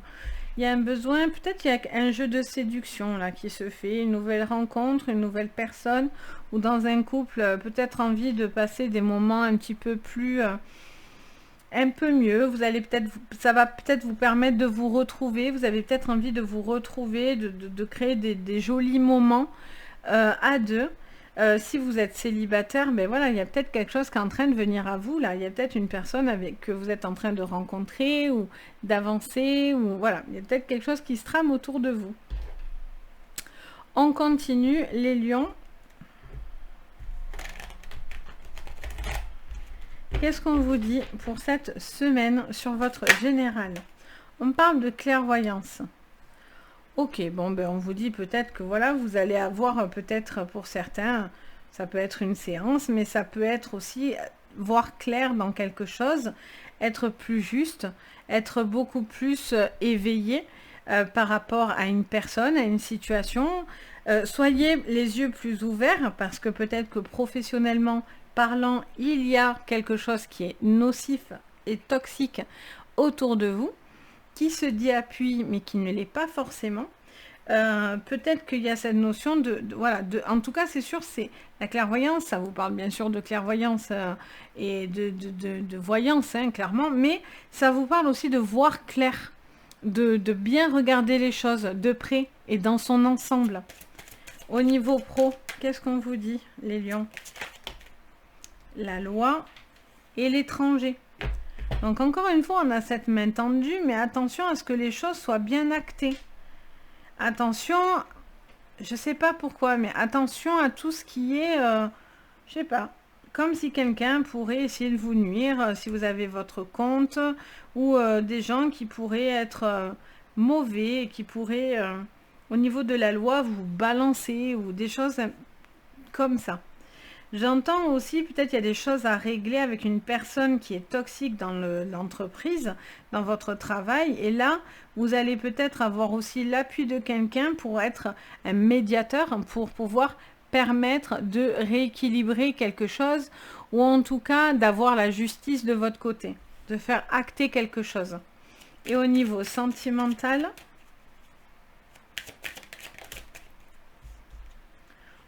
Speaker 1: Il y a un besoin, peut-être il y a un jeu de séduction là qui se fait, une nouvelle rencontre, une nouvelle personne, ou dans un couple, peut-être envie de passer des moments un petit peu plus... un peu mieux, vous allez peut-être, ça va peut-être vous permettre de vous retrouver, vous avez peut-être envie de vous retrouver, de créer des jolis moments à deux. Si vous êtes célibataire, ben voilà, il y a peut-être quelque chose qui est en train de venir à vous, là, il y a peut-être une personne que vous êtes en train de rencontrer, ou d'avancer, ou voilà, il y a peut-être quelque chose qui se trame autour de vous. On continue, les lions. Qu'est-ce qu'on vous dit pour cette semaine sur votre général? On parle de clairvoyance. Ok, bon, ben on vous dit peut-être que voilà, vous allez avoir peut-être pour certains, ça peut être une séance, mais ça peut être aussi voir clair dans quelque chose, être plus juste, être beaucoup plus éveillé par rapport à une personne, à une situation. Soyez les yeux plus ouverts parce que peut-être que professionnellement parlant, il y a quelque chose qui est nocif et toxique autour de vous, qui se dit appui, mais qui ne l'est pas forcément. Peut-être qu'il y a cette notion voilà, en tout cas, c'est sûr, c'est la clairvoyance, ça vous parle bien sûr de clairvoyance et de voyance, hein, clairement, mais ça vous parle aussi de voir clair, de bien regarder les choses de près et dans son ensemble. Au niveau pro, qu'est-ce qu'on vous dit, les lions? La loi et l'étranger. Donc encore une fois, on a cette main tendue, mais attention à ce que les choses soient bien actées. Attention Je sais pas pourquoi, mais attention à tout ce qui est, je sais pas, comme si quelqu'un pourrait essayer de vous nuire si vous avez votre compte, ou des gens qui pourraient être mauvais, qui pourraient, au niveau de la loi, vous balancer, ou des choses comme ça. J'entends aussi, peut-être il y a des choses à régler avec une personne qui est toxique dans l'entreprise, dans votre travail. Et là, vous allez peut-être avoir aussi l'appui de quelqu'un pour être un médiateur, pour pouvoir permettre de rééquilibrer quelque chose, ou en tout cas d'avoir la justice de votre côté, de faire acter quelque chose. Et au niveau sentimental,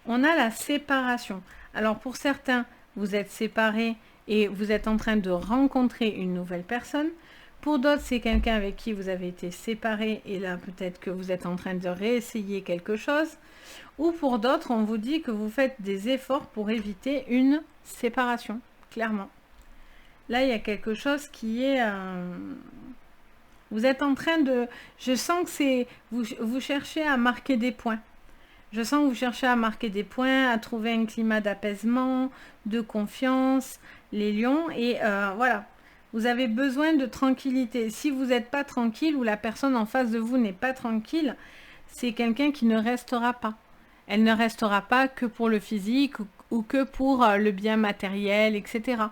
Speaker 1: on a la séparation. Alors pour certains, vous êtes séparés et vous êtes en train de rencontrer une nouvelle personne. Pour d'autres, c'est quelqu'un avec qui vous avez été séparés et là peut-être que vous êtes en train de réessayer quelque chose. Ou pour d'autres, on vous dit que vous faites des efforts pour éviter une séparation, clairement. Là, il y a quelque chose qui est... vous êtes en train de... Je sens que c'est... Vous cherchez à marquer des points. Je sens que vous cherchez à marquer des points, à trouver un climat d'apaisement, de confiance, les lions. Et voilà, vous avez besoin de tranquillité. Si vous n'êtes pas tranquille ou la personne en face de vous n'est pas tranquille, c'est quelqu'un qui ne restera pas. Elle ne restera pas que pour le physique ou que pour le bien matériel, etc.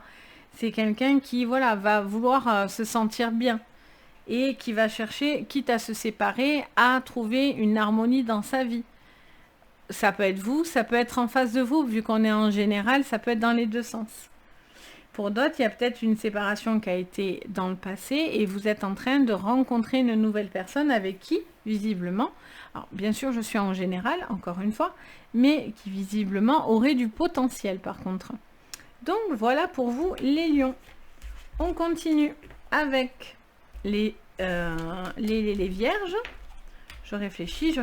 Speaker 1: C'est quelqu'un qui voilà, va vouloir se sentir bien et qui va chercher, quitte à se séparer, à trouver une harmonie dans sa vie. Ça peut être vous, ça peut être en face de vous, vu qu'on est en général, ça peut être dans les deux sens. Pour d'autres, il y a peut-être une séparation qui a été dans le passé et vous êtes en train de rencontrer une nouvelle personne avec qui, visiblement, alors bien sûr je suis en général, encore une fois, mais qui visiblement aurait du potentiel par contre. Donc voilà pour vous les lions. On continue avec les vierges. Je réfléchis.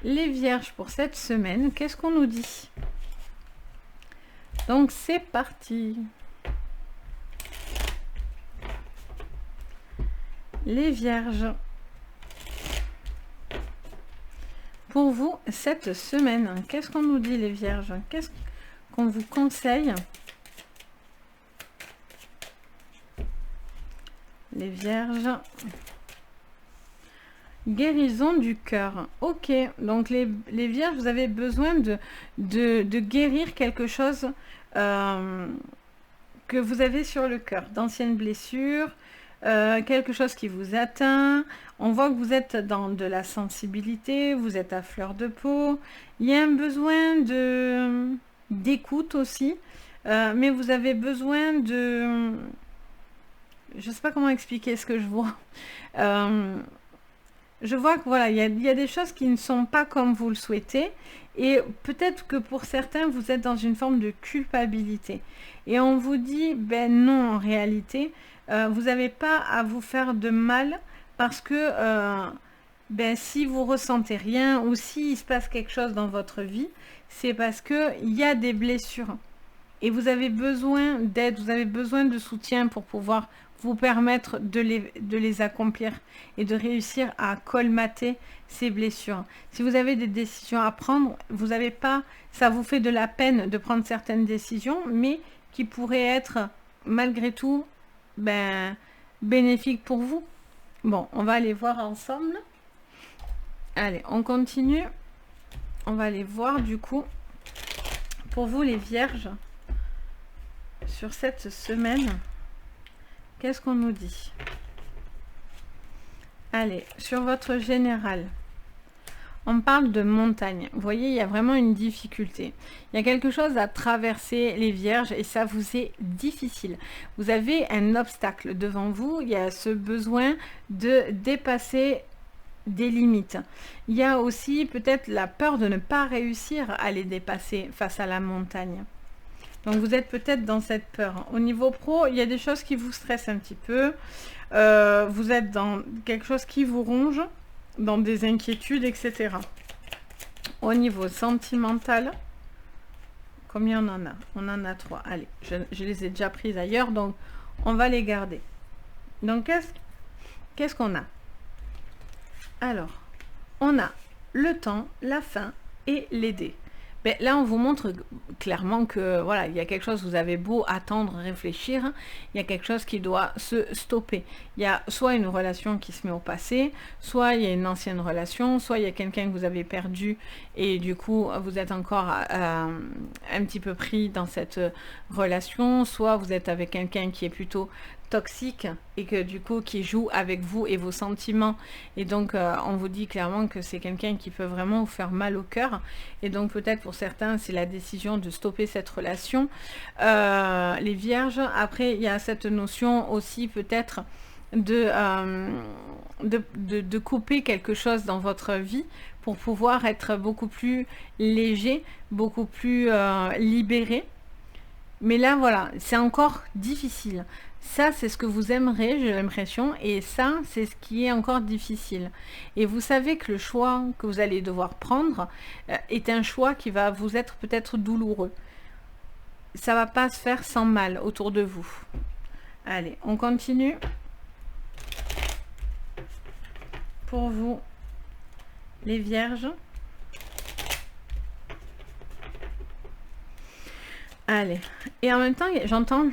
Speaker 1: Les vierges pour cette semaine, qu'est-ce qu'on nous dit? Donc c'est parti. Les vierges. Pour vous, cette semaine, qu'est-ce qu'on nous dit les vierges? Qu'est-ce qu'on vous conseille? Les vierges. Guérison du cœur. Ok, donc les vierges, vous avez besoin de guérir quelque chose que vous avez sur le cœur, d'anciennes blessures, quelque chose qui vous atteint. On voit que vous êtes dans de la sensibilité, vous êtes à fleur de peau. Il y a un besoin d'écoute aussi, mais vous avez besoin de... Je ne sais pas comment expliquer ce que je vois. Je vois que voilà, il y a des choses qui ne sont pas comme vous le souhaitez et peut-être que pour certains, vous êtes dans une forme de culpabilité. Et on vous dit, ben non, en réalité, vous n'avez pas à vous faire de mal parce que ben, si vous ressentez rien ou s'il se passe quelque chose dans votre vie, c'est parce qu'il y a des blessures. Et vous avez besoin d'aide, vous avez besoin de soutien pour pouvoir vous permettre de les accomplir et de réussir à colmater ces blessures. Si vous avez des décisions à prendre, vous n'avez pas, ça vous fait de la peine de prendre certaines décisions, mais qui pourraient être malgré tout bénéfiques pour vous. Bon, on va aller voir ensemble. Allez, on continue. On va aller voir du coup, pour vous les vierges, sur cette semaine, qu'est-ce qu'on nous dit? Allez, sur votre général, on parle de montagne. Vous voyez, il y a vraiment une difficulté. Il y a quelque chose à traverser les vierges et ça vous est difficile. Vous avez un obstacle devant vous. Il y a ce besoin de dépasser des limites. Il y a aussi peut-être la peur de ne pas réussir à les dépasser face à la montagne. Donc vous êtes peut-être dans cette peur. Au niveau pro, il y a des choses qui vous stressent un petit peu. Vous êtes dans quelque chose qui vous ronge, dans des inquiétudes, etc. Au niveau sentimental, combien on en a? On en a 3. Allez, je les ai déjà prises ailleurs, donc on va les garder. Donc qu'est-ce qu'on a? Alors, on a le temps, la fin et l'aider. Ben, là, on vous montre clairement que voilà, il y a quelque chose, vous avez beau attendre, réfléchir, il y a quelque chose qui doit se stopper. Il y a soit une relation qui se met au passé, soit il y a une ancienne relation, soit il y a quelqu'un que vous avez perdu et du coup, vous êtes encore un petit peu pris dans cette relation, soit vous êtes avec quelqu'un qui est plutôt toxique et que du coup qui joue avec vous et vos sentiments et donc on vous dit clairement que c'est quelqu'un qui peut vraiment vous faire mal au cœur et donc peut-être pour certains c'est la décision de stopper cette relation. Les vierges, après il y a cette notion aussi peut-être de couper quelque chose dans votre vie pour pouvoir être beaucoup plus léger, beaucoup plus libéré. Mais là, voilà, c'est encore difficile. Ça, c'est ce que vous aimerez, j'ai l'impression, et ça, c'est ce qui est encore difficile. Et vous savez que le choix que vous allez devoir prendre est un choix qui va vous être peut-être douloureux. Ça va pas se faire sans mal autour de vous. Allez, on continue. Pour vous, les vierges. Allez, et en même temps, j'entends,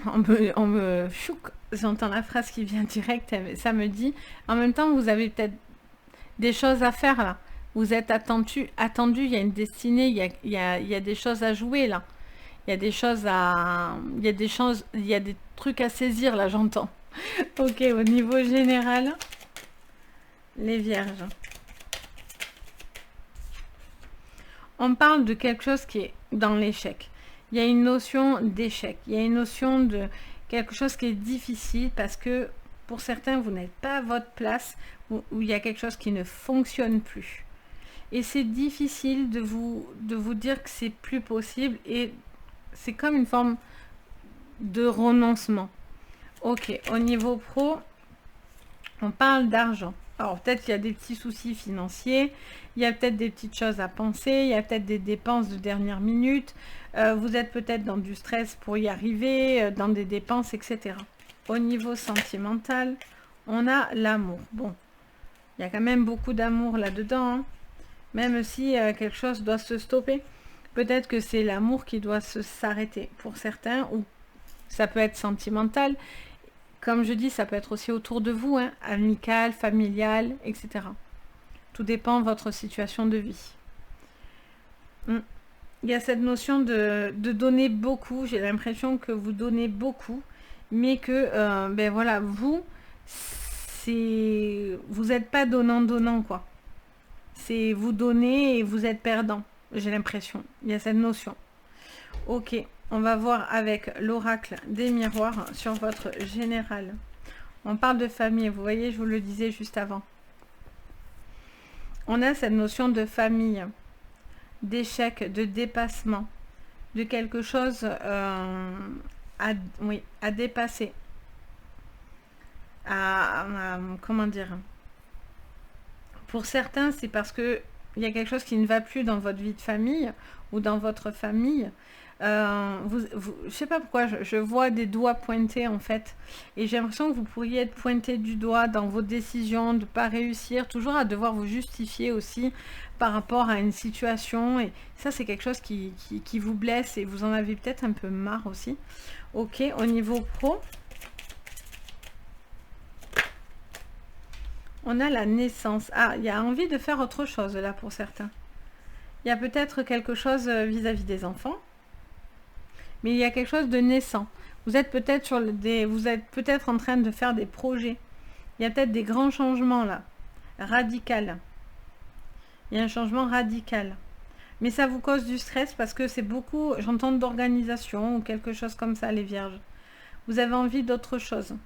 Speaker 1: j'entends la phrase qui vient direct, ça me dit, en même temps, vous avez peut-être des choses à faire là. Vous êtes attendu, il y a une destinée, il y a des choses à jouer là. Il y a des choses à, il y a des trucs à saisir là, j'entends. Ok, au niveau général, les vierges. On parle de quelque chose qui est dans l'échec. Il y a une notion d'échec, il y a une notion de quelque chose qui est difficile parce que pour certains, vous n'êtes pas à votre place, où il y a quelque chose qui ne fonctionne plus. Et c'est difficile de vous dire que c'est plus possible et c'est comme une forme de renoncement. Ok, au niveau pro, on parle d'argent. Alors peut-être qu'il y a des petits soucis financiers, il y a peut-être des petites choses à penser, il y a peut-être des dépenses de dernière minute, vous êtes peut-être dans du stress pour y arriver, dans des dépenses, etc. Au niveau sentimental, on a l'amour. Bon, il y a quand même beaucoup d'amour là-dedans, hein, même si quelque chose doit se stopper. Peut-être que c'est l'amour qui doit s'arrêter pour certains, ou ça peut être sentimental. Comme je dis, ça peut être aussi autour de vous, hein, amical, familial, etc. Tout dépend de votre situation de vie. Il y a cette notion de donner beaucoup. J'ai l'impression que vous donnez beaucoup, mais que, ben voilà, vous n'êtes pas donnant-donnant, quoi. C'est vous donnez et vous êtes perdant, j'ai l'impression. Il y a cette notion. Ok. On va voir avec l'oracle des miroirs sur votre général. On parle de famille, vous voyez, je vous le disais juste avant. On a cette notion de famille, d'échec, de dépassement, de quelque chose à dépasser. Comment dire? Pour certains, c'est parce que il y a quelque chose qui ne va plus dans votre vie de famille ou dans votre famille. Je sais pas pourquoi, je vois des doigts pointés en fait. Et j'ai l'impression que vous pourriez être pointé du doigt dans vos décisions, de ne pas réussir, toujours à devoir vous justifier aussi par rapport à une situation. Et ça, c'est quelque chose qui vous blesse et vous en avez peut-être un peu marre aussi. Ok, au niveau pro, on a la naissance. Ah, il y a envie de faire autre chose là pour certains. Il y a peut-être quelque chose vis-à-vis des enfants. Mais il y a quelque chose de naissant. Vous êtes peut-être en train de faire des projets. Il y a peut-être des grands changements là, radical. Il y a un changement radical. Mais ça vous cause du stress parce que c'est beaucoup, j'entends d'organisation ou quelque chose comme ça, les vierges. Vous avez envie d'autre chose.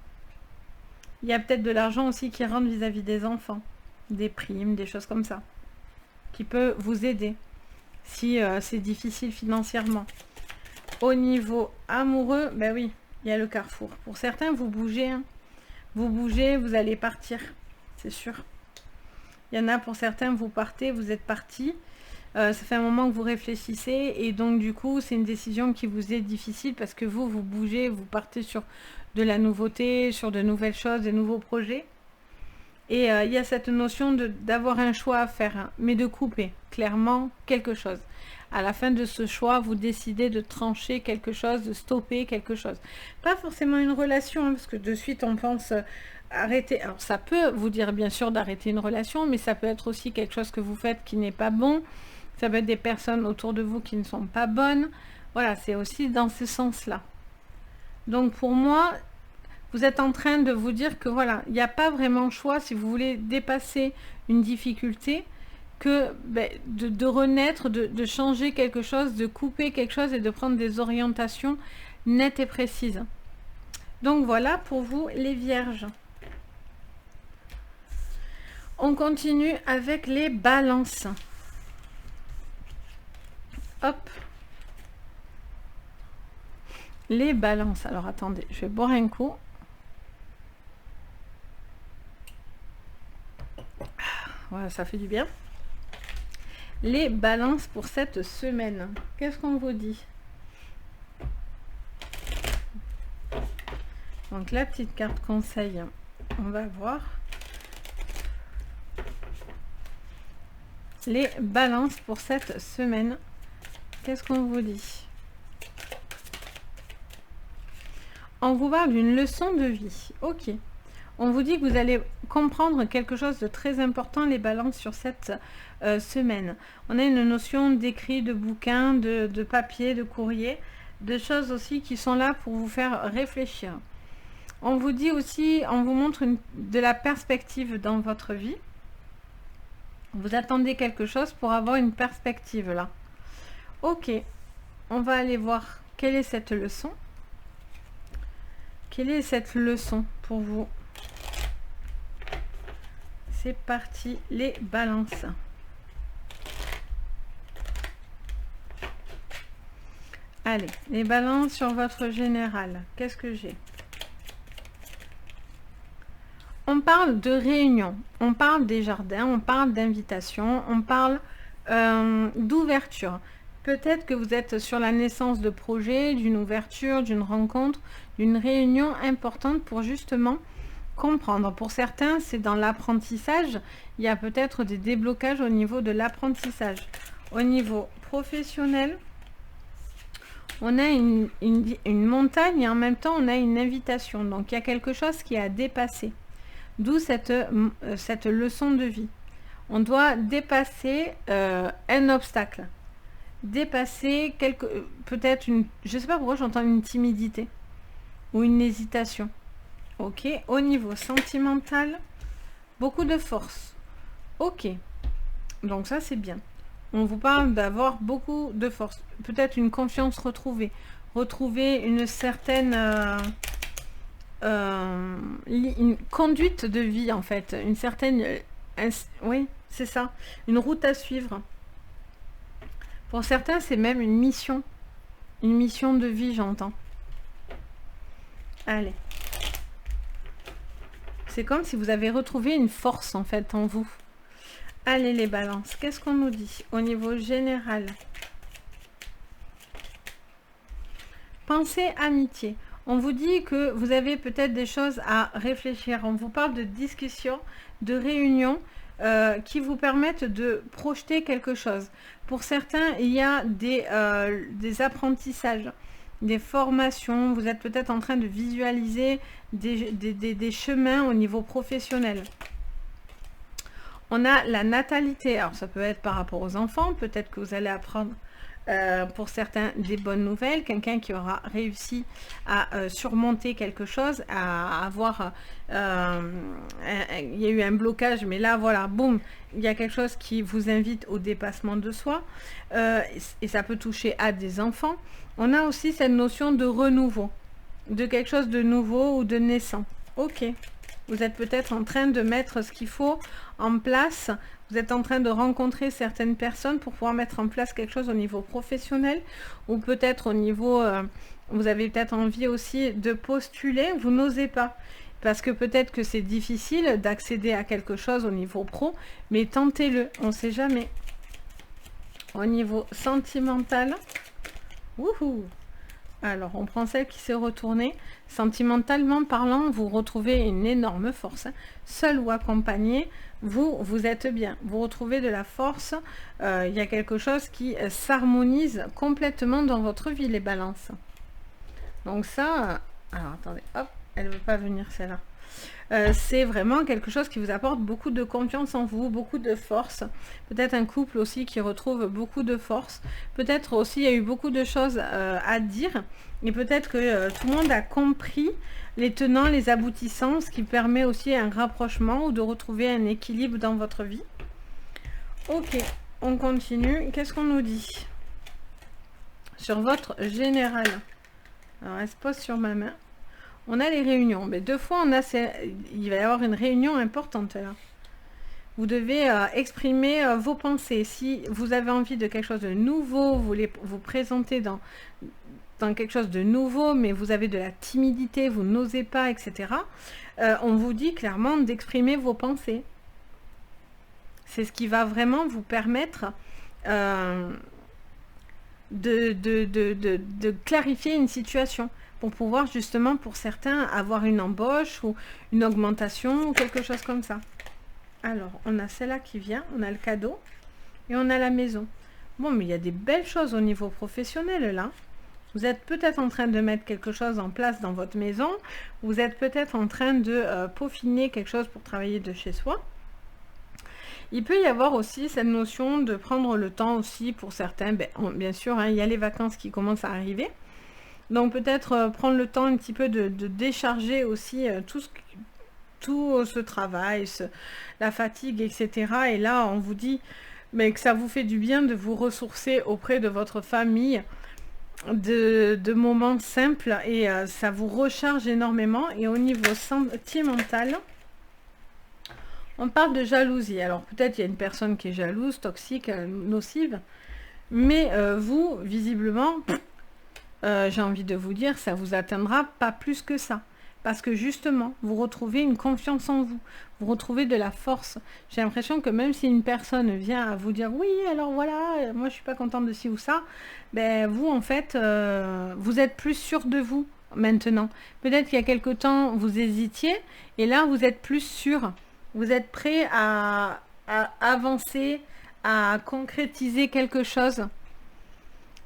Speaker 1: Il y a peut-être de l'argent aussi qui rentre vis-à-vis des enfants. Des primes, des choses comme ça. Qui peut vous aider si c'est difficile financièrement. Au niveau amoureux, ben oui, il y a le carrefour. Pour certains, vous bougez. Hein. Vous bougez, vous allez partir. C'est sûr. Il y en a pour certains, vous partez, vous êtes partis. Ça fait un moment que vous réfléchissez. Et donc, du coup, c'est une décision qui vous est difficile parce que vous bougez, vous partez sur de la nouveauté, sur de nouvelles choses, de nouveaux projets. Et il y a cette notion d'avoir un choix à faire, hein, mais de couper clairement quelque chose. À la fin de ce choix, vous décidez de trancher quelque chose, de stopper quelque chose. Pas forcément une relation, hein, parce que de suite on pense arrêter. Alors ça peut vous dire bien sûr d'arrêter une relation, mais ça peut être aussi quelque chose que vous faites qui n'est pas bon. Ça peut être des personnes autour de vous qui ne sont pas bonnes. Voilà, c'est aussi dans ce sens-là. Donc pour moi, vous êtes en train de vous dire que voilà, il n'y a pas vraiment choix si vous voulez dépasser une difficulté que de renaître, de changer quelque chose, de couper quelque chose et de prendre des orientations nettes et précises. Donc voilà pour vous les vierges. On continue avec les balances. Hop. Les balances. Alors attendez, je vais boire un coup. Voilà, ça fait du bien. Les balances pour cette semaine. Qu'est-ce qu'on vous dit? Donc la petite carte conseil, on va voir. Les balances pour cette semaine. Qu'est-ce qu'on vous dit? On vous parle d'une leçon de vie. Ok. On vous dit que vous allez comprendre quelque chose de très important, les balances, sur cette semaine. On a une notion d'écrit, de bouquin, de papier, de courrier, de choses aussi qui sont là pour vous faire réfléchir. On vous dit aussi, on vous montre de la perspective dans votre vie. Vous attendez quelque chose pour avoir une perspective là. Ok, on va aller voir quelle est cette leçon. Quelle est cette leçon pour vous? C'est parti, les balances. Allez, les balances sur votre général. Qu'est-ce que j'ai? On parle de réunion, on parle des jardins, on parle d'invitation, on parle d'ouverture. Peut-être que vous êtes sur la naissance de projets, d'une ouverture, d'une rencontre, d'une réunion importante pour justement comprendre. Pour certains, c'est dans l'apprentissage. Il y a peut-être des déblocages au niveau de l'apprentissage. Au niveau professionnel, on a une montagne et en même temps, on a une invitation. Donc, il y a quelque chose qui a dépassé. D'où cette leçon de vie. On doit dépasser un obstacle. Dépasser peut-être une... Je ne sais pas pourquoi j'entends une timidité ou une hésitation. Ok, au niveau sentimental, beaucoup de force. Ok, donc ça c'est bien. On vous parle d'avoir beaucoup de force. Peut-être une confiance retrouvée. Retrouver une certaine... une conduite de vie en fait. Une certaine... oui, c'est ça. Une route à suivre. Pour certains, c'est même une mission. Une mission de vie, j'entends. Allez. C'est comme si vous avez retrouvé une force en fait en vous. Allez les balances, qu'est-ce qu'on nous dit au niveau général? Pensée amitié. On vous dit que vous avez peut-être des choses à réfléchir. On vous parle de discussions, de réunions qui vous permettent de projeter quelque chose. Pour certains, il y a des apprentissages, des formations. Vous êtes peut-être en train de visualiser des chemins au niveau professionnel. On a la natalité. Alors, ça peut être par rapport aux enfants. Peut-être que vous allez apprendre, pour certains, des bonnes nouvelles. Quelqu'un qui aura réussi à surmonter quelque chose, à avoir... il y a eu un blocage, mais là, voilà, boum, il y a quelque chose qui vous invite au dépassement de soi. Et ça peut toucher à des enfants. On a aussi cette notion de renouveau, de quelque chose de nouveau ou de naissant. Ok. Vous êtes peut-être en train de mettre ce qu'il faut en place. Vous êtes en train de rencontrer certaines personnes pour pouvoir mettre en place quelque chose au niveau professionnel. Ou peut-être au niveau... vous avez peut-être envie aussi de postuler. Vous n'osez pas. Parce que peut-être que c'est difficile d'accéder à quelque chose au niveau pro. Mais tentez-le. On ne sait jamais. Au niveau sentimental. Wouhou! Alors, on prend celle qui s'est retournée. Sentimentalement parlant, vous retrouvez une énorme force. Hein. Seul ou accompagné, vous êtes bien. Vous retrouvez de la force. Il y a quelque chose qui s'harmonise complètement dans votre vie, les balances. Donc ça, alors attendez, hop, elle ne veut pas venir celle-là. C'est vraiment quelque chose qui vous apporte beaucoup de confiance en vous, beaucoup de force. Peut-être un couple aussi qui retrouve beaucoup de force. Peut-être aussi il y a eu beaucoup de choses à dire. Et peut-être que tout le monde a compris les tenants, les aboutissants, ce qui permet aussi un rapprochement ou de retrouver un équilibre dans votre vie. Ok, on continue. Qu'est-ce qu'on nous dit sur votre général? Alors, elle se pose sur ma main. On a les réunions, mais deux fois il va y avoir une réunion importante là. Vous devez exprimer vos pensées. Si vous avez envie de quelque chose de nouveau, vous voulez vous présenter dans quelque chose de nouveau, mais vous avez de la timidité, vous n'osez pas, etc. On vous dit clairement d'exprimer vos pensées. C'est ce qui va vraiment vous permettre de clarifier une situation. Pour pouvoir justement, pour certains, avoir une embauche ou une augmentation ou quelque chose comme ça. Alors, on a celle-là qui vient, on a le cadeau et on a la maison. Bon, mais il y a des belles choses au niveau professionnel là. Vous êtes peut-être en train de mettre quelque chose en place dans votre maison. Vous êtes peut-être en train de peaufiner quelque chose pour travailler de chez soi. Il peut y avoir aussi cette notion de prendre le temps aussi pour certains. Bien sûr, hein, il y a les vacances qui commencent à arriver. Donc peut-être prendre le temps un petit peu de décharger aussi tout ce travail, la fatigue, etc. Et là, on vous dit que ça vous fait du bien de vous ressourcer auprès de votre famille, de moments simples, et ça vous recharge énormément. Et au niveau sentimental, on parle de jalousie. Alors peut-être il y a une personne qui est jalouse, toxique, nocive, mais vous, visiblement... j'ai envie de vous dire, ça vous atteindra pas plus que ça. Parce que justement, vous retrouvez une confiance en vous. Vous retrouvez de la force. J'ai l'impression que même si une personne vient à vous dire « Oui, alors voilà, moi je suis pas contente de ci ou ça », vous en fait, vous êtes plus sûr de vous maintenant. Peut-être qu'il y a quelque temps, vous hésitiez. Et là, vous êtes plus sûr. Vous êtes prêt à avancer, à concrétiser quelque chose.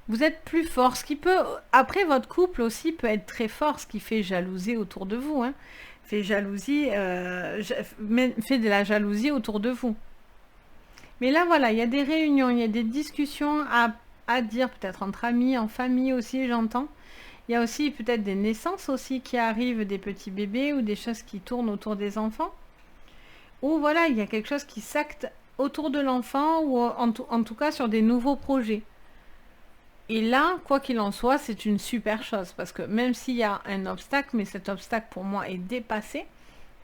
Speaker 1: Vous êtes plus fort, ce qui peut... Après, votre couple aussi peut être très fort, ce qui fait jalouser autour de vous. Hein. Fait jalousie, fait de la jalousie autour de vous. Mais là, voilà, il y a des réunions, il y a des discussions à dire, peut-être entre amis, en famille aussi, j'entends. Il y a aussi peut-être des naissances aussi qui arrivent, des petits bébés ou des choses qui tournent autour des enfants. Ou voilà, il y a quelque chose qui s'acte autour de l'enfant ou en tout cas sur des nouveaux projets. Et là, quoi qu'il en soit, c'est une super chose. Parce que même s'il y a un obstacle, mais cet obstacle pour moi est dépassé.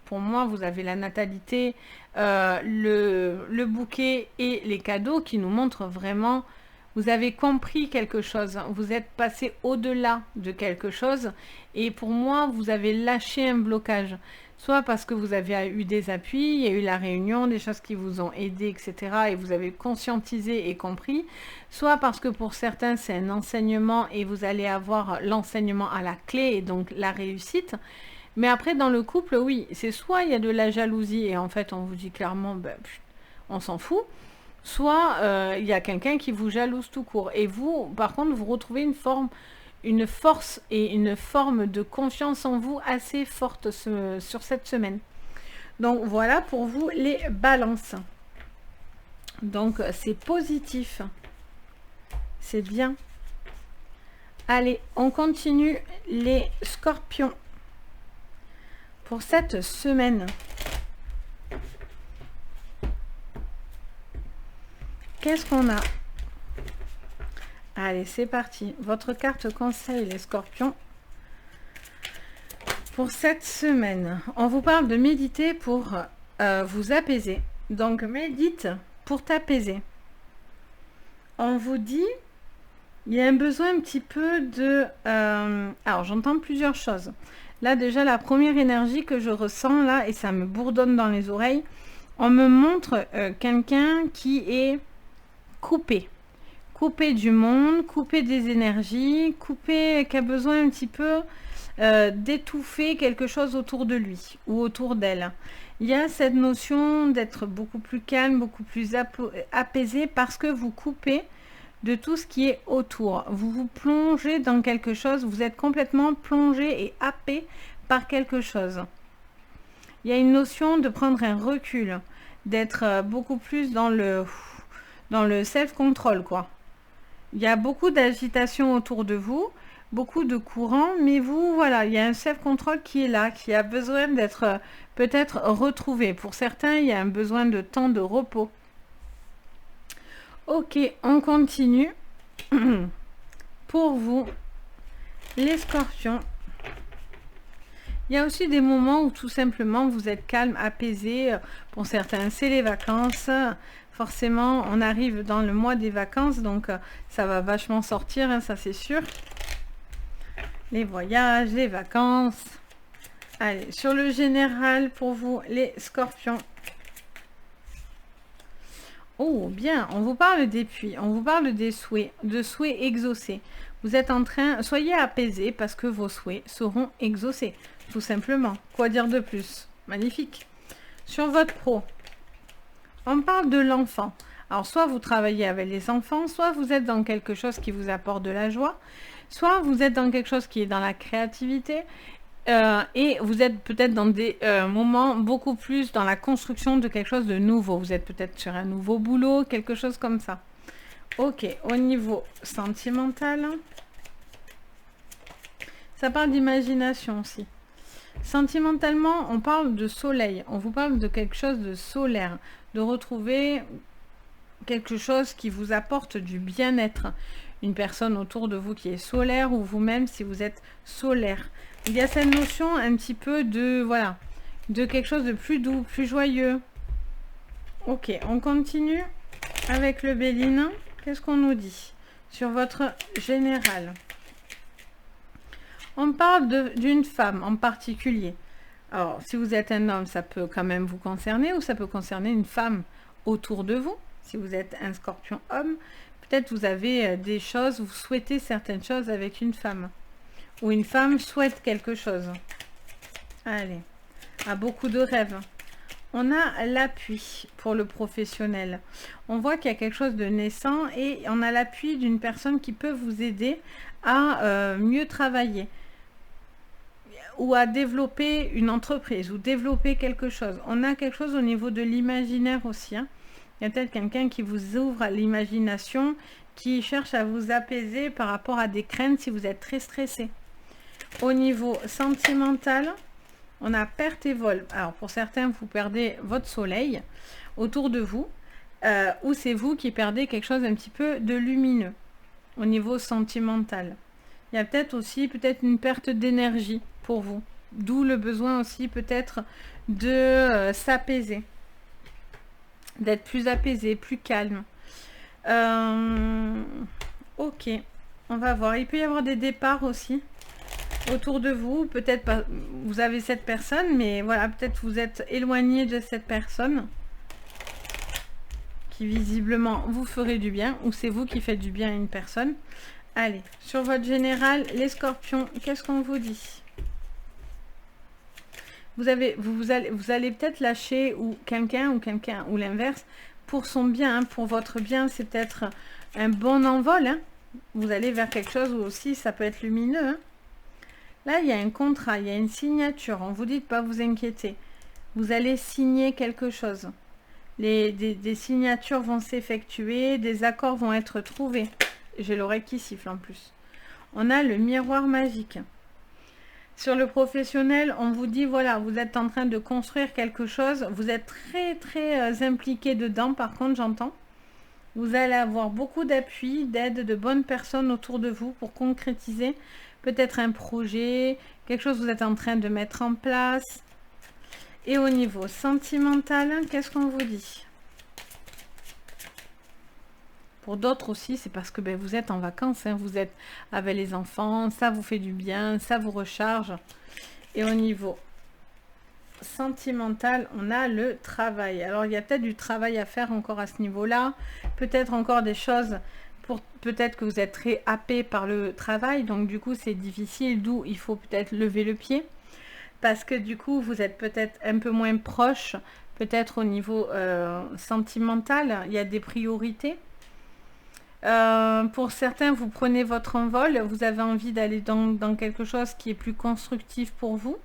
Speaker 1: Pour moi, vous avez la natalité, le bouquet et les cadeaux qui nous montrent vraiment... Vous avez compris quelque chose. Vous êtes passé au-delà de quelque chose. Et pour moi, vous avez lâché un blocage. Soit parce que vous avez eu des appuis, il y a eu la réunion, des choses qui vous ont aidé, etc. Et vous avez conscientisé et compris. Soit parce que pour certains, c'est un enseignement et vous allez avoir l'enseignement à la clé et donc la réussite. Mais après, dans le couple, oui, c'est soit il y a de la jalousie et en fait, on vous dit clairement, on s'en fout. Soit il y a quelqu'un qui vous jalouse tout court. Et vous, par contre, vous retrouvez une force et une forme de confiance en vous assez forte sur cette semaine. Donc voilà pour vous les balances. Donc c'est positif. C'est bien. Allez, on continue les scorpions. Pour cette semaine. Qu'est-ce qu'on a? Allez, c'est parti. Votre carte conseil, les scorpions. Pour cette semaine, on vous parle de méditer pour vous apaiser. Donc, médite pour t'apaiser. On vous dit, il y a un besoin un petit peu de... alors, j'entends plusieurs choses. Là, déjà, la première énergie que je ressens, là, et ça me bourdonne dans les oreilles, on me montre quelqu'un qui est... coupé Coupé du monde, coupé des énergies, coupé, qui a besoin un petit peu d'étouffer quelque chose autour de lui ou autour d'elle. Il y a cette notion d'être beaucoup plus calme, beaucoup plus apaisé parce que vous coupez de tout ce qui est autour. Vous vous plongez dans quelque chose, vous êtes complètement plongé et happé par quelque chose. Il y a une notion de prendre un recul, d'être beaucoup plus dans le self-control, quoi. Il y a beaucoup d'agitation autour de vous, beaucoup de courant, mais vous, voilà, il y a un self-control qui est là, qui a besoin d'être peut-être retrouvé. Pour certains, il y a un besoin de temps de repos. Ok, on continue. Pour vous, les scorpions, il y a aussi des moments où tout simplement vous êtes calme, apaisé. Pour certains, c'est les vacances. Forcément, on arrive dans le mois des vacances, donc ça va vachement sortir, hein, ça c'est sûr. Les voyages, les vacances. Allez, sur le général, pour vous, les scorpions. Oh, bien, on vous parle des puits, on vous parle des souhaits, de souhaits exaucés. Vous êtes en train, soyez apaisés parce que vos souhaits seront exaucés, tout simplement. Quoi dire de plus? Magnifique. Sur votre pro, on parle de l'enfant. Alors, soit vous travaillez avec les enfants, soit vous êtes dans quelque chose qui vous apporte de la joie, soit vous êtes dans quelque chose qui est dans la créativité, et vous êtes peut-être dans des moments beaucoup plus dans la construction de quelque chose de nouveau. Vous êtes peut-être sur un nouveau boulot, quelque chose comme ça. Ok, au niveau sentimental, ça parle d'imagination aussi. Sentimentalement, on parle de soleil. On vous parle de quelque chose de solaire, de retrouver quelque chose qui vous apporte du bien-être. Une personne autour de vous qui est solaire ou vous-même si vous êtes solaire. Il y a cette notion un petit peu de, voilà, de quelque chose de plus doux, plus joyeux. Ok, on continue avec le Béline. Qu'est-ce qu'on nous dit sur votre général? On parle d'une femme en particulier. Alors, si vous êtes un homme, ça peut quand même vous concerner ou ça peut concerner une femme autour de vous. Si vous êtes un scorpion homme, peut-être vous avez des choses, vous souhaitez certaines choses avec une femme. Ou une femme souhaite quelque chose. Allez, a beaucoup de rêves. On a l'appui pour le professionnel. On voit qu'il y a quelque chose de naissant et on a l'appui d'une personne qui peut vous aider à mieux travailler ou à développer une entreprise ou développer quelque chose. On a quelque chose au niveau de l'imaginaire aussi. Hein. Il y a peut-être quelqu'un qui vous ouvre à l'imagination, qui cherche à vous apaiser par rapport à des craintes si vous êtes très stressé. Au niveau sentimental, on a perte et vol. Alors pour certains, vous perdez votre soleil autour de vous, ou c'est vous qui perdez quelque chose un petit peu de lumineux au niveau sentimental. Il y a peut-être aussi une perte d'énergie pour vous, d'où le besoin aussi peut-être de s'apaiser, d'être plus apaisé, plus calme. Ok, on va voir. Il peut y avoir des départs aussi autour de vous. Peut-être pas, vous avez cette personne, mais voilà, peut-être vous êtes éloigné de cette personne qui visiblement vous ferait du bien, ou c'est vous qui faites du bien à une personne. Allez, sur votre général, les scorpions, qu'est-ce qu'on vous dit? Vous allez peut-être lâcher quelqu'un ou l'inverse pour son bien, hein, pour votre bien, c'est peut-être un bon envol. Hein. Vous allez vers quelque chose où aussi ça peut être lumineux. Hein. Là, il y a un contrat, il y a une signature. On vous dit de ne pas vous inquiéter. Vous allez signer quelque chose. Des signatures vont s'effectuer, des accords vont être trouvés. J'ai l'oreille qui siffle en plus. On a le miroir magique. Sur le professionnel, on vous dit, voilà, vous êtes en train de construire quelque chose. Vous êtes très, très impliqué dedans, par contre, j'entends. Vous allez avoir beaucoup d'appui, d'aide, de bonnes personnes autour de vous pour concrétiser peut-être un projet, quelque chose que vous êtes en train de mettre en place. Et au niveau sentimental, qu'est-ce qu'on vous dit? Pour d'autres aussi, c'est parce que vous êtes en vacances, hein, vous êtes avec les enfants, ça vous fait du bien, ça vous recharge. Et au niveau sentimental, on a le travail. Alors, il y a peut-être du travail à faire encore à ce niveau-là, peut-être encore des choses peut-être que vous êtes très happé par le travail, donc du coup c'est difficile, d'où il faut peut-être lever le pied, parce que du coup vous êtes peut-être un peu moins proche, peut-être au niveau sentimental, il y a des priorités. Pour certains, vous prenez votre envol, vous avez envie d'aller dans quelque chose qui est plus constructif pour vous.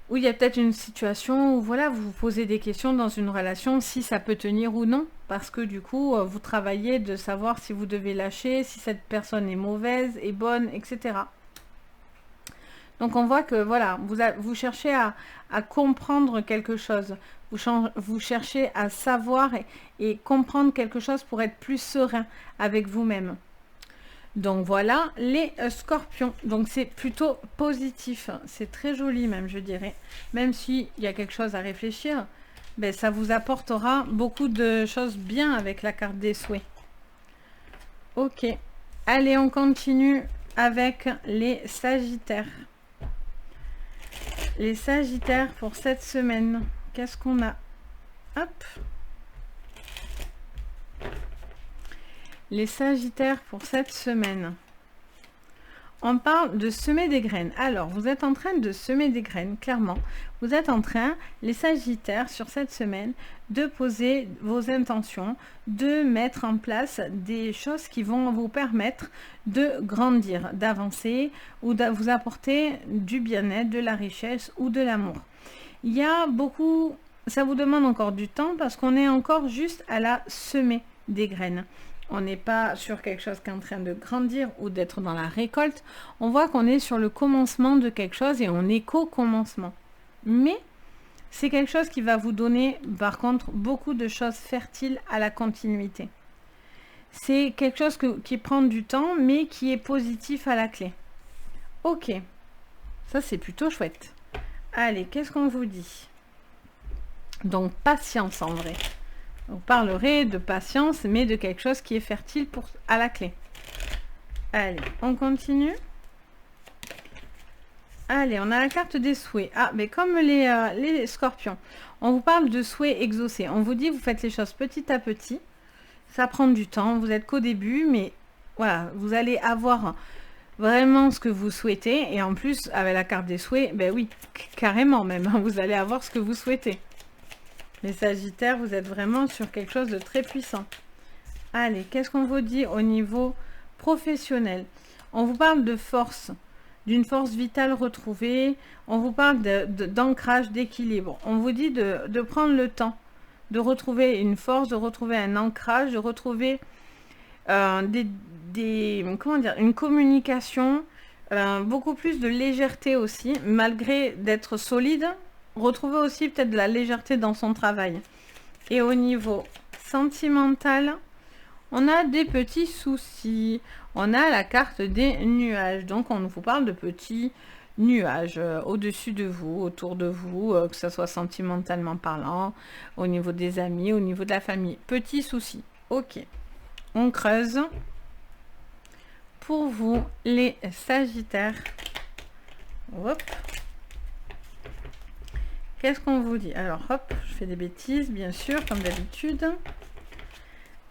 Speaker 1: Ou il y a peut-être une situation où voilà, vous vous posez des questions dans une relation, si ça peut tenir ou non. Parce que du coup, vous travaillez de savoir si vous devez lâcher, si cette personne est mauvaise, est bonne, etc. Donc on voit que voilà, vous cherchez à comprendre quelque chose. Vous cherchez à savoir et comprendre quelque chose pour être plus serein avec vous-même. Donc voilà les scorpions. Donc c'est plutôt positif. C'est très joli même, je dirais. Même s'il y a quelque chose à réfléchir, ben, ça vous apportera beaucoup de choses bien avec la carte des souhaits. Ok. Allez, on continue avec les sagittaires. Les sagittaires pour cette semaine. Qu'est-ce qu'on a? Hop. Les sagittaires pour cette semaine. On parle de semer des graines. Alors, vous êtes en train de semer des graines, clairement. Vous êtes en train, les sagittaires, sur cette semaine, de poser vos intentions, de mettre en place des choses qui vont vous permettre de grandir, d'avancer ou de vous apporter du bien-être, de la richesse ou de l'amour. Il y a beaucoup, ça vous demande encore du temps parce qu'on est encore juste à la semer des graines. On n'est pas sur quelque chose qui est en train de grandir ou d'être dans la récolte. On voit qu'on est sur le commencement de quelque chose et on est qu'au commencement. Mais c'est quelque chose qui va vous donner, par contre, beaucoup de choses fertiles à la continuité. C'est quelque chose qui prend du temps, mais qui est positif à la clé. Ok, ça c'est plutôt chouette. Allez, qu'est-ce qu'on vous dit? Donc, patience en vrai. Vous parlerez de patience, mais de quelque chose qui est fertile à la clé. Allez, on continue. Allez, on a la carte des souhaits. Ah, mais comme les scorpions, on vous parle de souhaits exaucés. On vous dit, vous faites les choses petit à petit. Ça prend du temps, vous n'êtes qu'au début, mais voilà, vous allez avoir vraiment ce que vous souhaitez. Et en plus, avec la carte des souhaits, ben oui, carrément même, vous allez avoir ce que vous souhaitez. Les sagittaires, vous êtes vraiment sur quelque chose de très puissant. Allez, qu'est-ce qu'on vous dit au niveau professionnel? On vous parle de force, d'une force vitale retrouvée. On vous parle d'ancrage, d'équilibre. On vous dit de prendre le temps, de retrouver une force, de retrouver un ancrage, de retrouver une communication, beaucoup plus de légèreté aussi, malgré d'être solide. Retrouver aussi peut-être de la légèreté dans son travail. Et au niveau sentimental, on a des petits soucis. On a la carte des nuages. Donc on vous parle de petits nuages au-dessus de vous, autour de vous, que ce soit sentimentalement parlant, au niveau des amis, au niveau de la famille. Petits soucis. Ok. On creuse. Pour vous, les sagittaires. Hop. Qu'est-ce qu'on vous dit? Alors, hop, je fais des bêtises, bien sûr, comme d'habitude.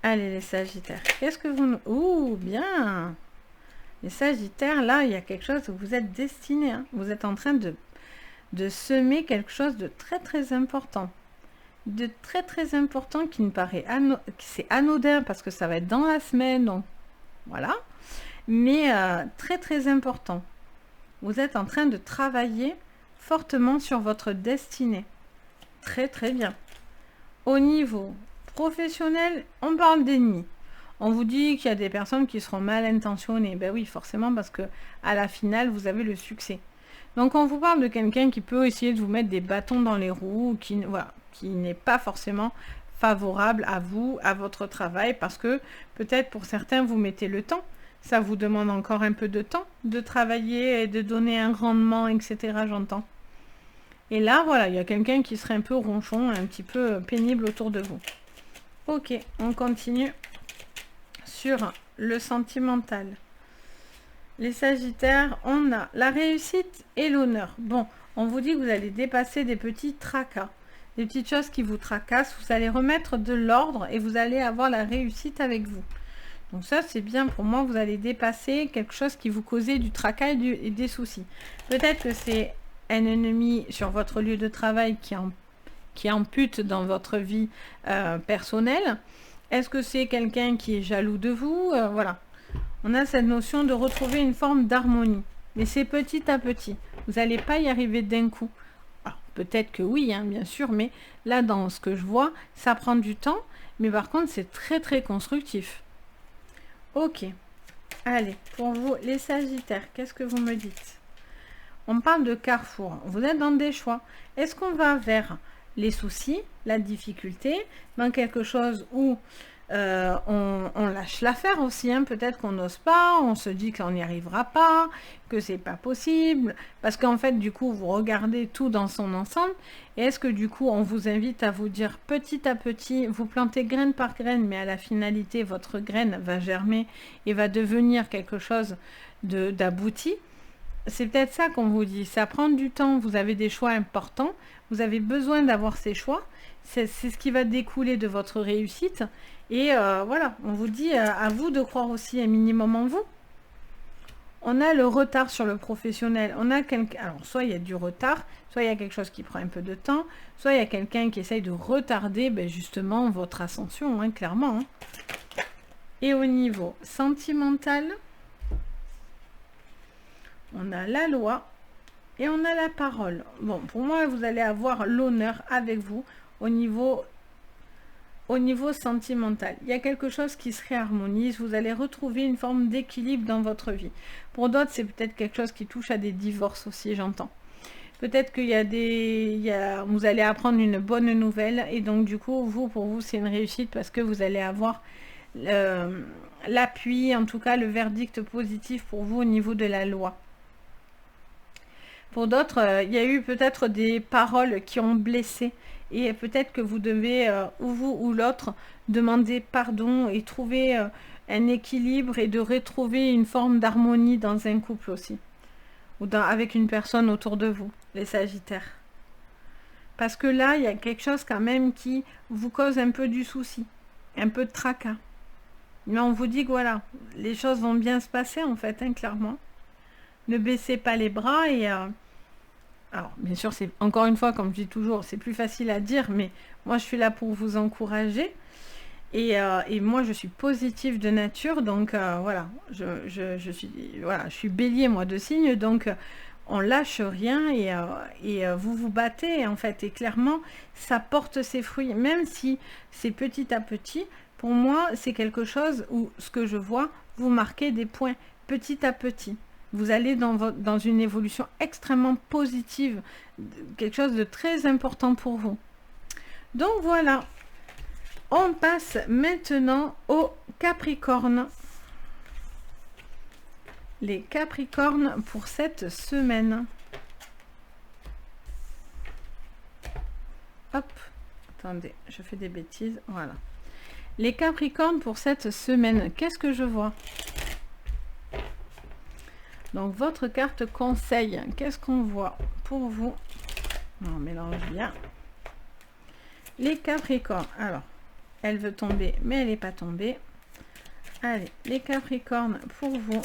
Speaker 1: Allez, les sagittaires. Qu'est-ce que vous... Ouh, bien! Les sagittaires, là, il y a quelque chose où vous êtes destinés. Hein. Vous êtes en train de semer quelque chose de très, très important. De très, très important qui me paraît... C'est anodin parce que ça va être dans la semaine, donc voilà. Mais très, très important. Vous êtes en train de travailler fortement sur votre destinée. Très très bien. Au niveau professionnel, on parle d'ennemis. On vous dit qu'il y a des personnes qui seront mal intentionnées. Ben oui, forcément, parce que à la finale, vous avez le succès. Donc on vous parle de quelqu'un qui peut essayer de vous mettre des bâtons dans les roues, qui n'est pas forcément favorable à vous, à votre travail, parce que peut-être pour certains, vous mettez le temps. Ça vous demande encore un peu de temps de travailler et de donner un rendement, etc. J'entends. Et là, voilà, il y a quelqu'un qui serait un peu ronchon, un petit peu pénible autour de vous. Ok, on continue sur le sentimental. Les sagittaires, on a la réussite et l'honneur. Bon, on vous dit que vous allez dépasser des petits tracas, des petites choses qui vous tracassent. Vous allez remettre de l'ordre et vous allez avoir la réussite avec vous. Donc ça, c'est bien pour moi. Vous allez dépasser quelque chose qui vous causait du tracas et des soucis. Peut-être que c'est un ennemi sur votre lieu de travail qui ampute dans votre vie personnelle. Est-ce que c'est quelqu'un qui est jaloux de vous? Voilà. On a cette notion de retrouver une forme d'harmonie. Mais c'est petit à petit. Vous n'allez pas y arriver d'un coup. Alors, peut-être que oui, hein, bien sûr, mais là, dans ce que je vois, ça prend du temps. Mais par contre, c'est très, très constructif. Ok. Allez, pour vous, les Sagittaires, qu'est-ce que vous me dites? On parle de carrefour. Vous êtes dans des choix. Est-ce qu'on va vers les soucis, la difficulté, dans quelque chose où on lâche l'affaire aussi, hein. Peut-être qu'on n'ose pas, on se dit qu'on n'y arrivera pas, que c'est pas possible, parce qu'en fait, du coup, vous regardez tout dans son ensemble, et est-ce que du coup, on vous invite à vous dire petit à petit, vous plantez graine par graine, mais à la finalité, votre graine va germer et va devenir quelque chose d'abouti. C'est peut-être ça qu'on vous dit, ça prend du temps, vous avez des choix importants, vous avez besoin d'avoir ces choix, c'est ce qui va découler de votre réussite, et voilà, on vous dit à vous de croire aussi un minimum en vous. On a le retard sur le professionnel, on a quelqu'un, alors soit il y a du retard, soit il y a quelque chose qui prend un peu de temps, soit il y a quelqu'un qui essaye de retarder justement votre ascension, hein, clairement. Hein. Et au niveau sentimental, on a la loi et on a la parole. Bon, pour moi, vous allez avoir l'honneur avec vous au niveau sentimental. Il y a quelque chose qui se réharmonise, vous allez retrouver une forme d'équilibre dans votre vie. Pour d'autres, c'est peut-être quelque chose qui touche à des divorces aussi, j'entends. Peut-être qu'il y a vous allez apprendre une bonne nouvelle et donc du coup, pour vous, c'est une réussite parce que vous allez avoir l'appui, en tout cas le verdict positif pour vous au niveau de la loi. Pour d'autres, il y a eu peut-être des paroles qui ont blessé et peut-être que vous devez, ou vous ou l'autre, demander pardon et trouver un équilibre et de retrouver une forme d'harmonie dans un couple aussi. Ou avec une personne autour de vous, les Sagittaires. Parce que là, il y a quelque chose quand même qui vous cause un peu du souci, un peu de tracas. Mais on vous dit que voilà, les choses vont bien se passer en fait, hein, clairement. Ne baissez pas les bras et... alors, bien sûr, c'est encore une fois, comme je dis toujours, c'est plus facile à dire, mais moi, je suis là pour vous encourager. Et moi, je suis positive de nature, donc voilà, je suis bélier, moi, de signe, donc on lâche rien et vous vous battez, en fait. Et clairement, ça porte ses fruits, même si c'est petit à petit. Pour moi, c'est quelque chose où, ce que je vois, vous marquez des points petit à petit. Vous allez dans une évolution extrêmement positive, quelque chose de très important pour vous. Donc voilà, on passe maintenant aux Capricornes. Les Capricornes pour cette semaine. Hop, attendez, je fais des bêtises, voilà. Les Capricornes pour cette semaine, qu'est-ce que je vois ? Donc, votre carte conseil, qu'est-ce qu'on voit pour vous? On mélange bien. Les Capricornes, alors, elle veut tomber, mais elle n'est pas tombée. Allez, les Capricornes, pour vous.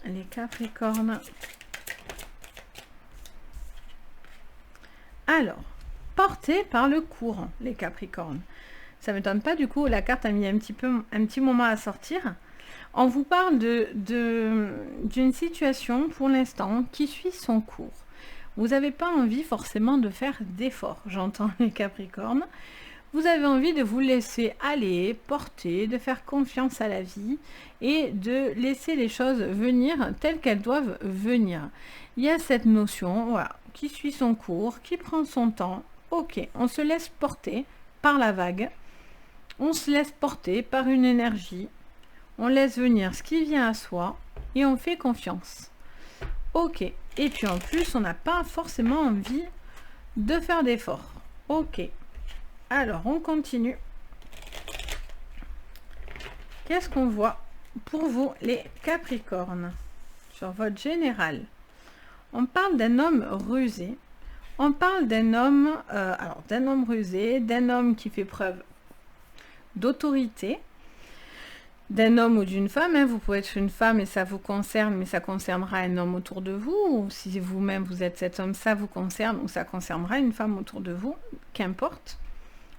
Speaker 1: Les Capricornes. Alors, porté par le courant, les Capricornes. Ça ne m'étonne pas, du coup, la carte a mis un petit moment à sortir. On vous parle d'une situation, pour l'instant, qui suit son cours. Vous n'avez pas envie forcément de faire d'efforts, j'entends les Capricornes. Vous avez envie de vous laisser aller, porter, de faire confiance à la vie et de laisser les choses venir telles qu'elles doivent venir. Il y a cette notion, voilà, qui suit son cours, qui prend son temps. Ok, on se laisse porter par la vague, on se laisse porter par une énergie, on laisse venir ce qui vient à soi et on fait confiance. Ok, et puis en plus, on n'a pas forcément envie de faire d'efforts. Ok. Alors, on continue. Qu'est-ce qu'on voit pour vous, les Capricornes, sur votre général? On parle d'un homme rusé. On parle d'un homme, d'un homme rusé, d'un homme qui fait preuve d'autorité, d'un homme ou d'une femme. Hein. Vous pouvez être une femme et ça vous concerne, mais ça concernera un homme autour de vous. Ou si vous-même vous êtes cet homme, ça vous concerne ou ça concernera une femme autour de vous. Qu'importe.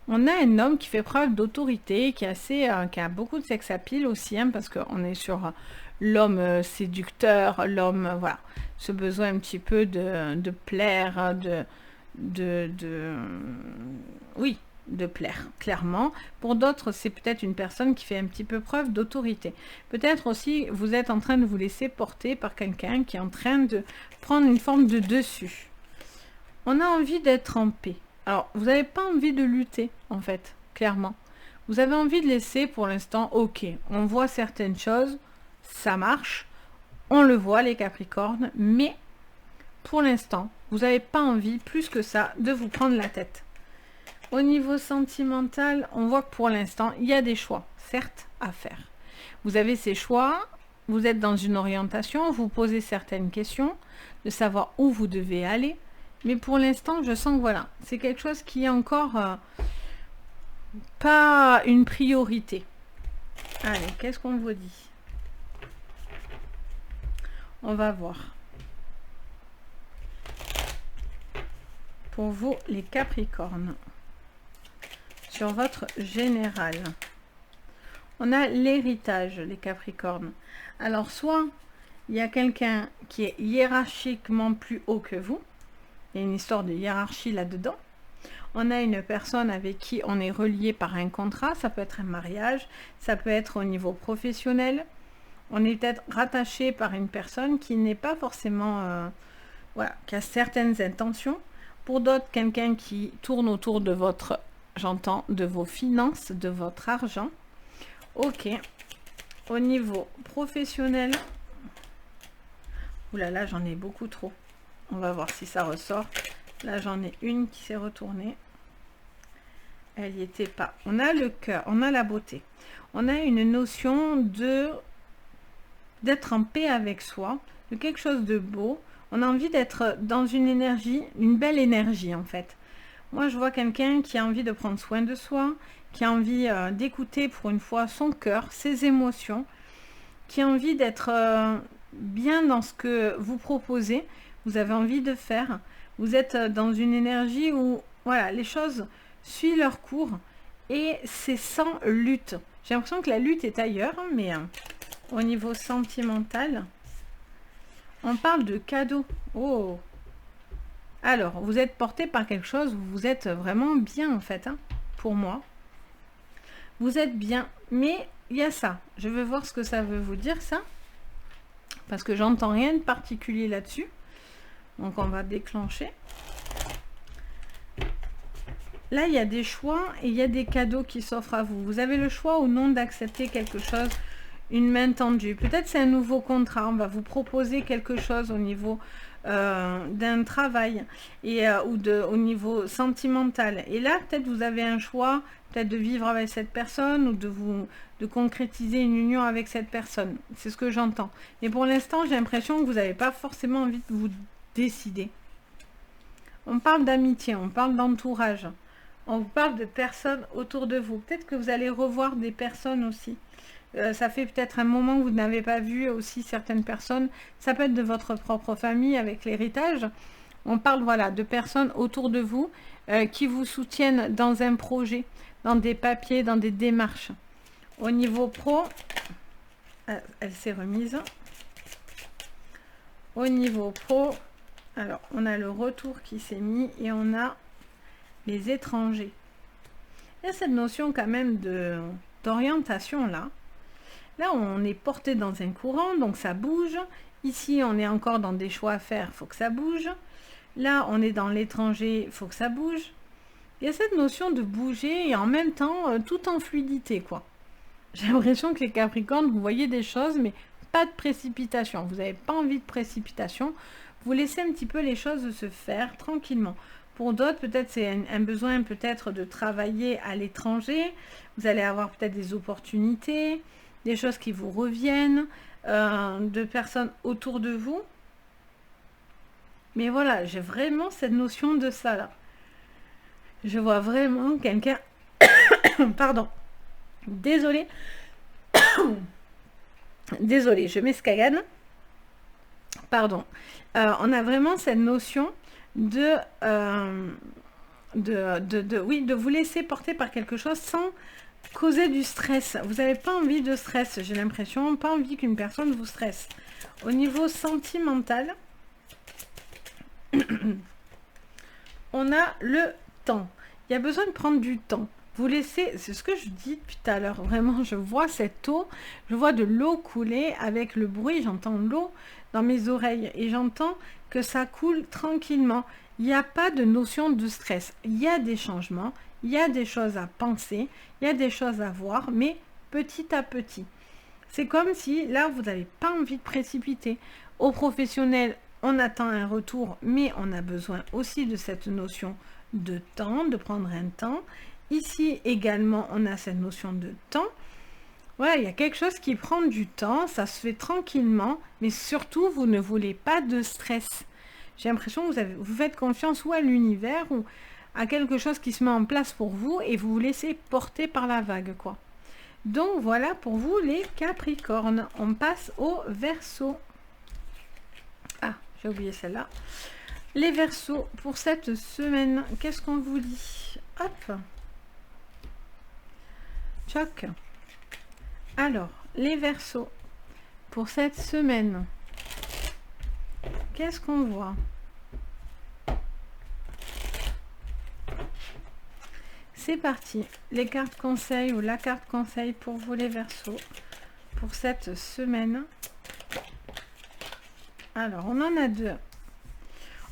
Speaker 1: On a un homme qui fait preuve d'autorité, qui a beaucoup de sex appeal aussi, hein, parce qu'on est sur l'homme séducteur, l'homme, voilà, ce besoin un petit peu de plaire, oui, de plaire, clairement. Pour d'autres, c'est peut-être une personne qui fait un petit peu preuve d'autorité. Peut-être aussi, vous êtes en train de vous laisser porter par quelqu'un qui est en train de prendre une forme de dessus. On a envie d'être en paix. Alors, vous n'avez pas envie de lutter, en fait, clairement. Vous avez envie de laisser, pour l'instant, ok, on voit certaines choses, ça marche, on le voit, les Capricornes, mais pour l'instant, vous n'avez pas envie, plus que ça, de vous prendre la tête. Au niveau sentimental, on voit que pour l'instant, il y a des choix, certes, à faire. Vous avez ces choix, vous êtes dans une orientation, vous posez certaines questions, de savoir où vous devez aller. Mais pour l'instant, je sens que voilà, c'est quelque chose qui est encore pas une priorité. Allez, qu'est-ce qu'on vous dit? On va voir. Pour vous, les Capricornes, sur votre général, on a l'héritage, les Capricornes. Alors, soit il y a quelqu'un qui est hiérarchiquement plus haut que vous. Il y a une histoire de hiérarchie là-dedans. On a une personne avec qui on est relié par un contrat. Ça peut être un mariage, ça peut être au niveau professionnel. On est peut-être rattaché par une personne qui n'est pas forcément... voilà, qui a certaines intentions. Pour d'autres, quelqu'un qui tourne autour de votre... J'entends, de vos finances, de votre argent. Ok. Au niveau professionnel... Ouh là là, j'en ai beaucoup trop. On va voir si ça ressort. Là, j'en ai une qui s'est retournée. Elle n'y était pas. On a le cœur, on a la beauté. On a une notion d'être en paix avec soi, de quelque chose de beau. On a envie d'être dans une énergie, une belle énergie en fait. Moi, je vois quelqu'un qui a envie de prendre soin de soi, qui a envie d'écouter pour une fois son cœur, ses émotions, qui a envie d'être bien dans ce que vous proposez. Vous avez envie de faire, vous êtes dans une énergie où voilà, les choses suivent leur cours et c'est sans lutte. J'ai l'impression que la lutte est ailleurs, mais au niveau sentimental, on parle de cadeaux. Oh! Alors, vous êtes porté par quelque chose où vous êtes vraiment bien en fait, hein, pour moi. Vous êtes bien, mais il y a ça. Je veux voir ce que ça veut vous dire ça, parce que j'entends rien de particulier là-dessus. Donc on va déclencher. Là, il y a des choix et il y a des cadeaux qui s'offrent à vous. Vous avez le choix ou non d'accepter quelque chose, une main tendue. Peut-être c'est un nouveau contrat. On va vous proposer quelque chose au niveau d'un travail et au niveau sentimental. Et là, peut-être vous avez un choix, peut-être de vivre avec cette personne ou de concrétiser une union avec cette personne. C'est ce que j'entends. Mais pour l'instant, j'ai l'impression que vous n'avez pas forcément envie de vous décider. On parle d'amitié, on parle d'entourage, on vous parle de personnes autour de vous. Peut-être que vous allez revoir des personnes aussi. Ça fait peut-être un moment que vous n'avez pas vu aussi certaines personnes. Ça peut être de votre propre famille avec l'héritage. On parle voilà de personnes autour de vous qui vous soutiennent dans un projet, dans des papiers, dans des démarches. Au niveau pro, elle s'est remise. Au niveau pro, alors on a le retour qui s'est mis et on a les étrangers. Il y a cette notion quand même d'orientation là. Là, on est porté dans un courant, donc ça bouge. Ici, on est encore dans des choix à faire, il faut que ça bouge. Là, on est dans l'étranger, il faut que ça bouge. Il y a cette notion de bouger et en même temps, tout en fluidité, quoi. J'ai l'impression que les Capricornes, vous voyez des choses, mais pas de précipitation. Vous n'avez pas envie de précipitation. Vous laissez un petit peu les choses se faire tranquillement. Pour d'autres, peut-être c'est un besoin peut-être de travailler à l'étranger. Vous allez avoir peut-être des opportunités, des choses qui vous reviennent, de personnes autour de vous. Mais voilà, j'ai vraiment cette notion de ça là. Je vois vraiment quelqu'un... Pardon. Désolée. Désolée, je m'escagane. Pardon. On a vraiment cette notion oui, de vous laisser porter par quelque chose sans causer du stress. Vous n'avez pas envie de stress, j'ai l'impression, pas envie qu'une personne vous stresse. Au niveau sentimental, on a le temps. Il y a besoin de prendre du temps. Vous laissez, c'est ce que je dis depuis tout à l'heure, vraiment, je vois cette eau, je vois de l'eau couler avec le bruit, j'entends l'eau dans mes oreilles et j'entends que ça coule tranquillement. Il n'y a pas de notion de stress. Il y a des changements, il y a des choses à penser, il y a des choses à voir, mais petit à petit. C'est comme si là, vous n'avez pas envie de précipiter. Au professionnel, on attend un retour, mais on a besoin aussi de cette notion de temps, de prendre un temps. Ici également, on a cette notion de temps. Voilà, il y a quelque chose qui prend du temps, ça se fait tranquillement, mais surtout, vous ne voulez pas de stress. J'ai l'impression que vous faites confiance ou à l'univers ou à quelque chose qui se met en place pour vous et vous vous laissez porter par la vague, quoi. Donc voilà pour vous les Capricornes. On passe au Verseau. Ah, j'ai oublié celle-là. Les Verseaux, pour cette semaine, qu'est-ce qu'on vous dit? Hop. Choc. Alors, les Verseaux, pour cette semaine, qu'est-ce qu'on voit? C'est parti. Les cartes conseils ou la carte conseil pour vous les Verseaux, pour cette semaine. Alors, on en a deux.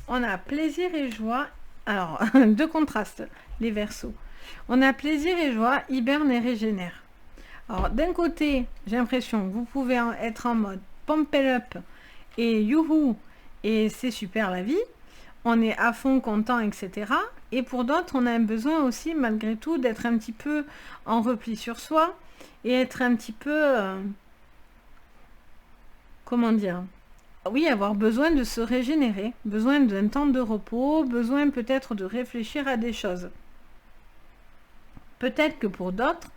Speaker 1: On a plaisir et joie. Alors, deux contrastes, les Verseaux. On a plaisir et joie, hiberne et régénère. Alors, d'un côté, j'ai l'impression que vous pouvez être en mode pump it up et youhou, et c'est super la vie. On est à fond, content, etc. Et pour d'autres, on a un besoin aussi, malgré tout, d'être un petit peu en repli sur soi et être un petit peu... comment dire? Oui, avoir besoin de se régénérer, besoin d'un temps de repos, besoin peut-être de réfléchir à des choses. Peut-être que pour d'autres,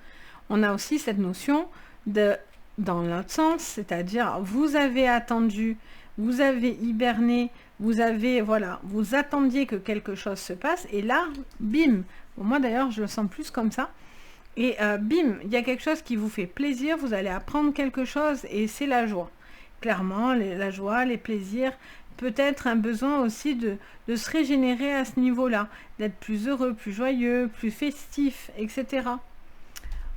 Speaker 1: on a aussi cette notion de, dans l'autre sens, c'est-à-dire vous avez attendu, vous avez hiberné, vous avez, voilà, vous attendiez que quelque chose se passe, et là, bim, bon, moi d'ailleurs je le sens plus comme ça, et bim, il y a quelque chose qui vous fait plaisir, vous allez apprendre quelque chose, et c'est la joie. Clairement, la joie, les plaisirs, peut-être un besoin aussi de se régénérer à ce niveau-là, d'être plus heureux, plus joyeux, plus festif, etc.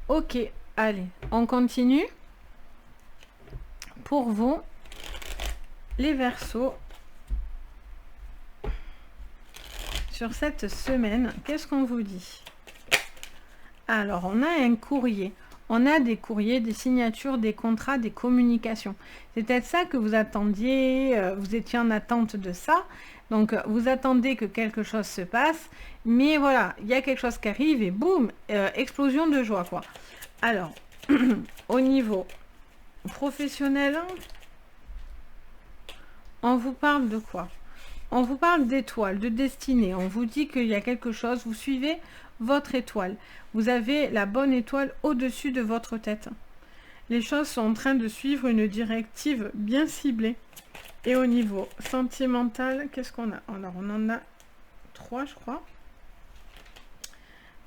Speaker 1: Ok, allez, on continue. Pour vous, les Verseaux, sur cette semaine, qu'est-ce qu'on vous dit? Alors, on a un courrier. On a des courriers, des signatures, des contrats, des communications. C'est peut-être ça que vous attendiez, vous étiez en attente de ça. Donc, vous attendez que quelque chose se passe. Mais voilà, il y a quelque chose qui arrive et boum, explosion de joie, quoi. Alors, au niveau professionnel, on vous parle de quoi? On vous parle d'étoiles, de destinée. On vous dit qu'il y a quelque chose, vous suivez votre étoile. Vous avez la bonne étoile au-dessus de votre tête. Les choses sont en train de suivre une directive bien ciblée. Et au niveau sentimental, qu'est-ce qu'on a? Alors, on en a 3, je crois.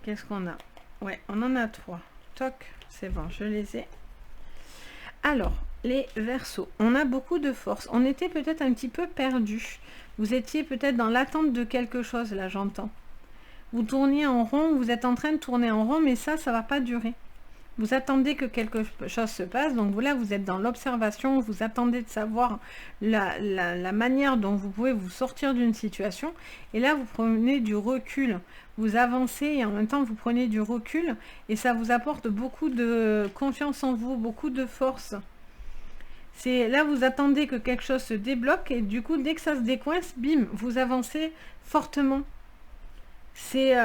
Speaker 1: Qu'est-ce qu'on a? Ouais, on en a 3. Toc, c'est bon, je les ai. Alors, les Verseaux, on a beaucoup de force. On était peut-être un petit peu perdu. Vous étiez peut-être dans l'attente de quelque chose, là, j'entends. Vous tourniez en rond, vous êtes en train de tourner en rond, mais ça ne va pas durer. Vous attendez que quelque chose se passe, donc là, vous êtes dans l'observation, vous attendez de savoir la manière dont vous pouvez vous sortir d'une situation, et là, vous prenez du recul, vous avancez, et en même temps, vous prenez du recul, et ça vous apporte beaucoup de confiance en vous, beaucoup de force. C'est là, vous attendez que quelque chose se débloque, et du coup, dès que ça se décoince, bim, vous avancez fortement. C'est...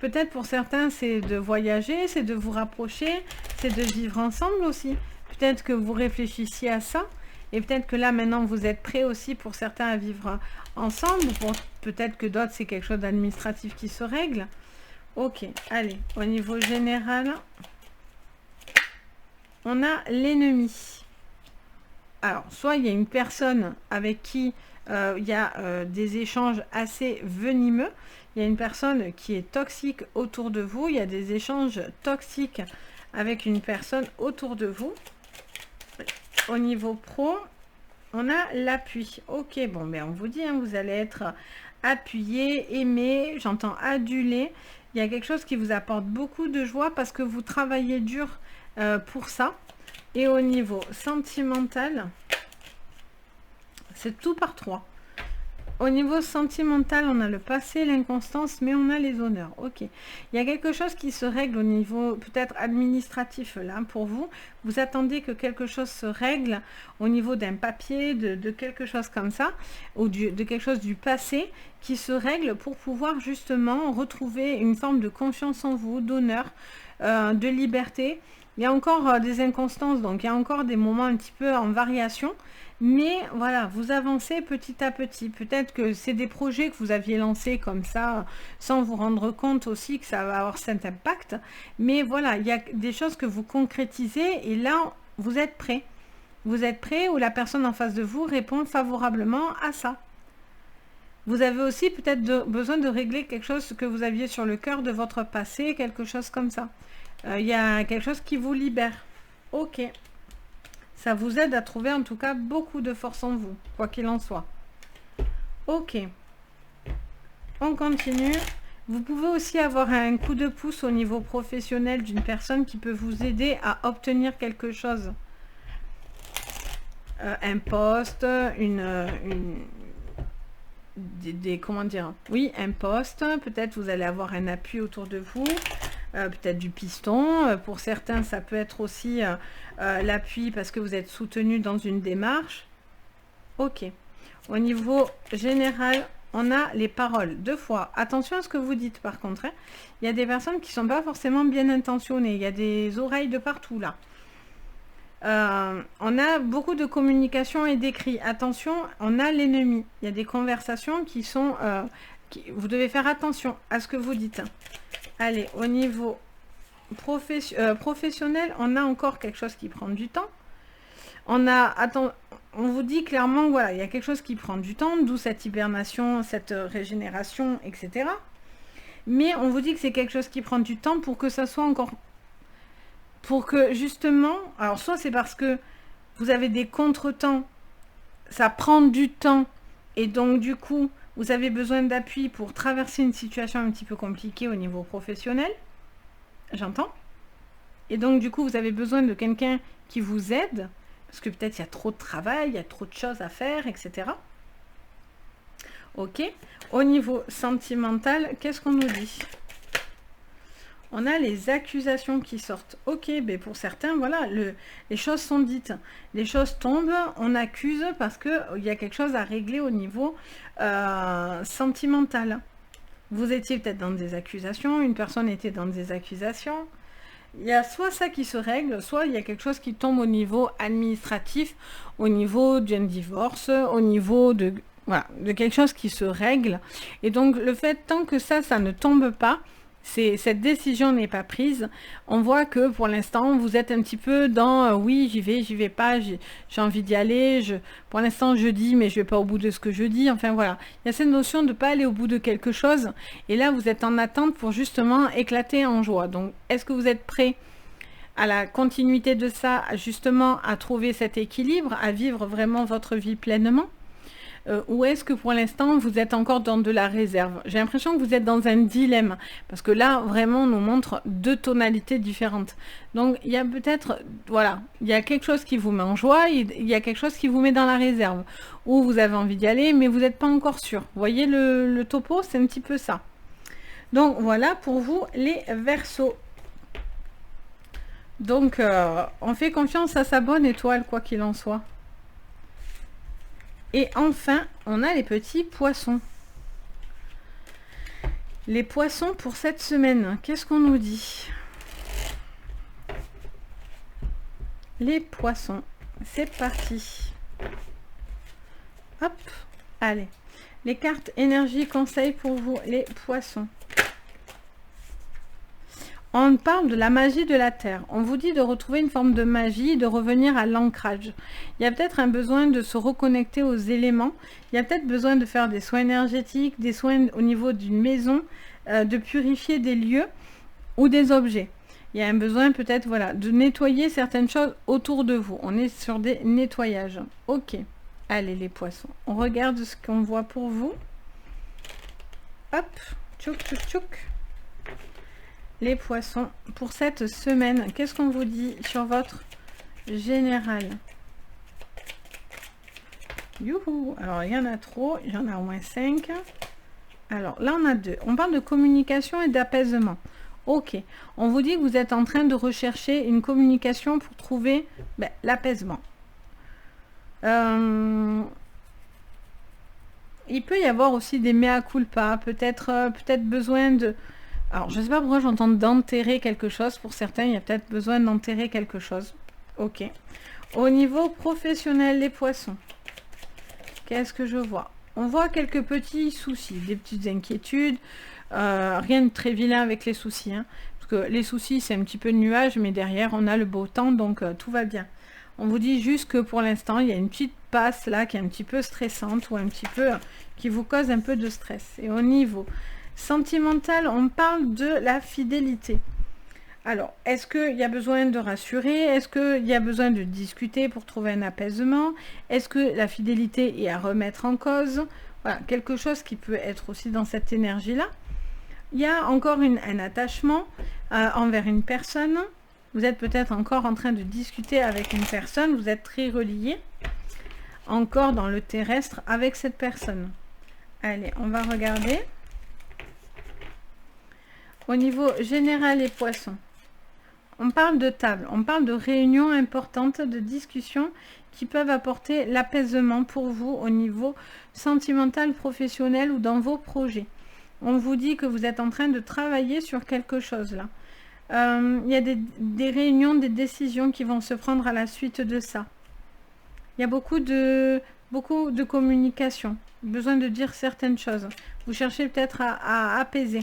Speaker 1: peut-être pour certains, c'est de voyager, c'est de vous rapprocher, c'est de vivre ensemble aussi. Peut-être que vous réfléchissiez à ça Et peut-être que là, maintenant, vous êtes prêts aussi pour certains à vivre ensemble. Peut-être que d'autres, c'est quelque chose d'administratif qui se règle. Ok, allez, au niveau général, on a l'ennemi. Alors, soit il y a une personne avec qui il y a des échanges assez venimeux. Il y a une personne qui est toxique autour de vous. Il y a des échanges toxiques avec une personne autour de vous. Au niveau pro, on a l'appui. Ok, bon, ben on vous dit, hein, vous allez être appuyé, aimé, j'entends adulé. Il y a quelque chose qui vous apporte beaucoup de joie parce que vous travaillez dur pour ça. Et au niveau sentimental, c'est tout par 3. Au niveau sentimental, on a le passé, l'inconstance, mais on a les honneurs. Ok. Il y a quelque chose qui se règle au niveau peut-être administratif là pour vous. Vous attendez que quelque chose se règle au niveau d'un papier, de quelque chose comme ça, ou de quelque chose du passé qui se règle pour pouvoir justement retrouver une forme de confiance en vous, d'honneur, de liberté. Il y a encore des inconstances, donc il y a encore des moments un petit peu en variation. Mais voilà, vous avancez petit à petit. Peut-être que c'est des projets que vous aviez lancés comme ça, sans vous rendre compte aussi que ça va avoir cet impact. Mais voilà, il y a des choses que vous concrétisez et là, vous êtes prêt. Vous êtes prêt ou la personne en face de vous répond favorablement à ça. Vous avez aussi peut-être besoin de régler quelque chose que vous aviez sur le cœur de votre passé, quelque chose comme ça. Il y a quelque chose qui vous libère. Ok. Ça vous aide à trouver en tout cas beaucoup de force en vous, quoi qu'il en soit. Ok. On continue. Vous pouvez aussi avoir un coup de pouce au niveau professionnel d'une personne qui peut vous aider à obtenir quelque chose. Un poste, comment dire? Oui, un poste. Peut-être vous allez avoir un appui autour de vous. Peut-être du piston. Pour certains, ça peut être aussi l'appui parce que vous êtes soutenu dans une démarche. Ok. Au niveau général, on a les paroles. 2 fois. Attention à ce que vous dites par contre. Hein. Il y a des personnes qui ne sont pas forcément bien intentionnées. Il y a des oreilles de partout là. On a beaucoup de communication et d'écrit. Attention, on a l'ennemi. Il y a des conversations qui sont... vous devez faire attention à ce que vous dites. Allez, au niveau professionnel, on a encore quelque chose qui prend du temps. On vous dit clairement, voilà, il y a quelque chose qui prend du temps, d'où cette hibernation, cette régénération, etc. Mais on vous dit que c'est quelque chose qui prend du temps pour que ça soit encore... Pour que justement... Alors, soit c'est parce que vous avez des contretemps, ça prend du temps, et donc du coup... Vous avez besoin d'appui pour traverser une situation un petit peu compliquée au niveau professionnel. J'entends. Et donc, du coup, vous avez besoin de quelqu'un qui vous aide. Parce que peut-être il y a trop de travail, il y a trop de choses à faire, etc. Ok. Au niveau sentimental, qu'est-ce qu'on nous dit? On a les accusations qui sortent. Ok, mais pour certains, voilà, les choses sont dites. Les choses tombent, on accuse parce qu'il y a quelque chose à régler au niveau sentimental. Vous étiez peut-être dans des accusations, une personne était dans des accusations. Il y a soit ça qui se règle, soit il y a quelque chose qui tombe au niveau administratif, au niveau d'un divorce, au niveau de, voilà, de quelque chose qui se règle. Et donc, le fait, tant que ça ne tombe pas, cette décision n'est pas prise, on voit que pour l'instant vous êtes un petit peu dans oui, j'y vais pas, j'ai envie d'y aller, pour l'instant je dis mais je vais pas au bout de ce que je dis, enfin voilà, il y a cette notion de ne pas aller au bout de quelque chose et là vous êtes en attente pour justement éclater en joie. Donc est-ce que vous êtes prêt à la continuité de ça, justement à trouver cet équilibre, à vivre vraiment votre vie pleinement? Ou est-ce que pour l'instant vous êtes encore dans de la réserve? J'ai l'impression que vous êtes dans un dilemme, parce que là vraiment on nous montre 2 tonalités différentes. Donc il y a peut-être, voilà, il y a quelque chose qui vous met en joie, il y a quelque chose qui vous met dans la réserve, ou vous avez envie d'y aller mais vous n'êtes pas encore sûr. Vous voyez le topo, c'est un petit peu ça. Donc voilà pour vous les Verseaux. Donc on fait confiance à sa bonne étoile, quoi qu'il en soit. Et enfin, on a les petits poissons. Les poissons pour cette semaine, qu'est-ce qu'on nous dit? Les poissons, c'est parti. Hop, allez. Les cartes énergie conseil pour vous, les poissons. On parle de la magie de la Terre. On vous dit de retrouver une forme de magie, de revenir à l'ancrage. Il y a peut-être un besoin de se reconnecter aux éléments. Il y a peut-être besoin de faire des soins énergétiques, des soins au niveau d'une maison, de purifier des lieux ou des objets. Il y a un besoin peut-être voilà, de nettoyer certaines choses autour de vous. On est sur des nettoyages. Ok. Allez les poissons. On regarde ce qu'on voit pour vous. Hop. Tchouk, tchouk, tchouk. Les poissons, pour cette semaine, qu'est-ce qu'on vous dit sur votre général? Youhou! Alors, il y en a trop, il y en a au moins 5. Alors, là, on a 2. On parle de communication et d'apaisement. Ok. On vous dit que vous êtes en train de rechercher une communication pour trouver l'apaisement. Il peut y avoir aussi des mea culpa, peut-être besoin de... Alors, je ne sais pas pourquoi j'entends d'enterrer quelque chose. Pour certains, il y a peut-être besoin d'enterrer quelque chose. Ok. Au niveau professionnel, les poissons. Qu'est-ce que je vois? On voit quelques petits soucis, des petites inquiétudes. Rien de très vilain avec les soucis. Hein, parce que les soucis, c'est un petit peu de nuage, mais derrière, on a le beau temps, donc tout va bien. On vous dit juste que pour l'instant, il y a une petite passe là qui est un petit peu stressante ou un petit peu qui vous cause un peu de stress. Et au niveau sentimental, on parle de la fidélité. Alors, est-ce qu'il y a besoin de rassurer? Est-ce qu'il y a besoin de discuter pour trouver un apaisement? Est-ce que la fidélité est à remettre en cause? Voilà, quelque chose qui peut être aussi dans cette énergie-là. Il y a encore un attachement envers une personne. Vous êtes peut-être encore en train de discuter avec une personne. Vous êtes très relié, encore dans le terrestre, avec cette personne. Allez, on va regarder. Au niveau général, les poissons, on parle de table, on parle de réunions importantes, de discussions qui peuvent apporter l'apaisement pour vous au niveau sentimental, professionnel ou dans vos projets. On vous dit que vous êtes en train de travailler sur quelque chose là. Il y a des réunions, des décisions qui vont se prendre à la suite de ça. Il y a beaucoup de communication, besoin de dire certaines choses. Vous cherchez peut-être à apaiser.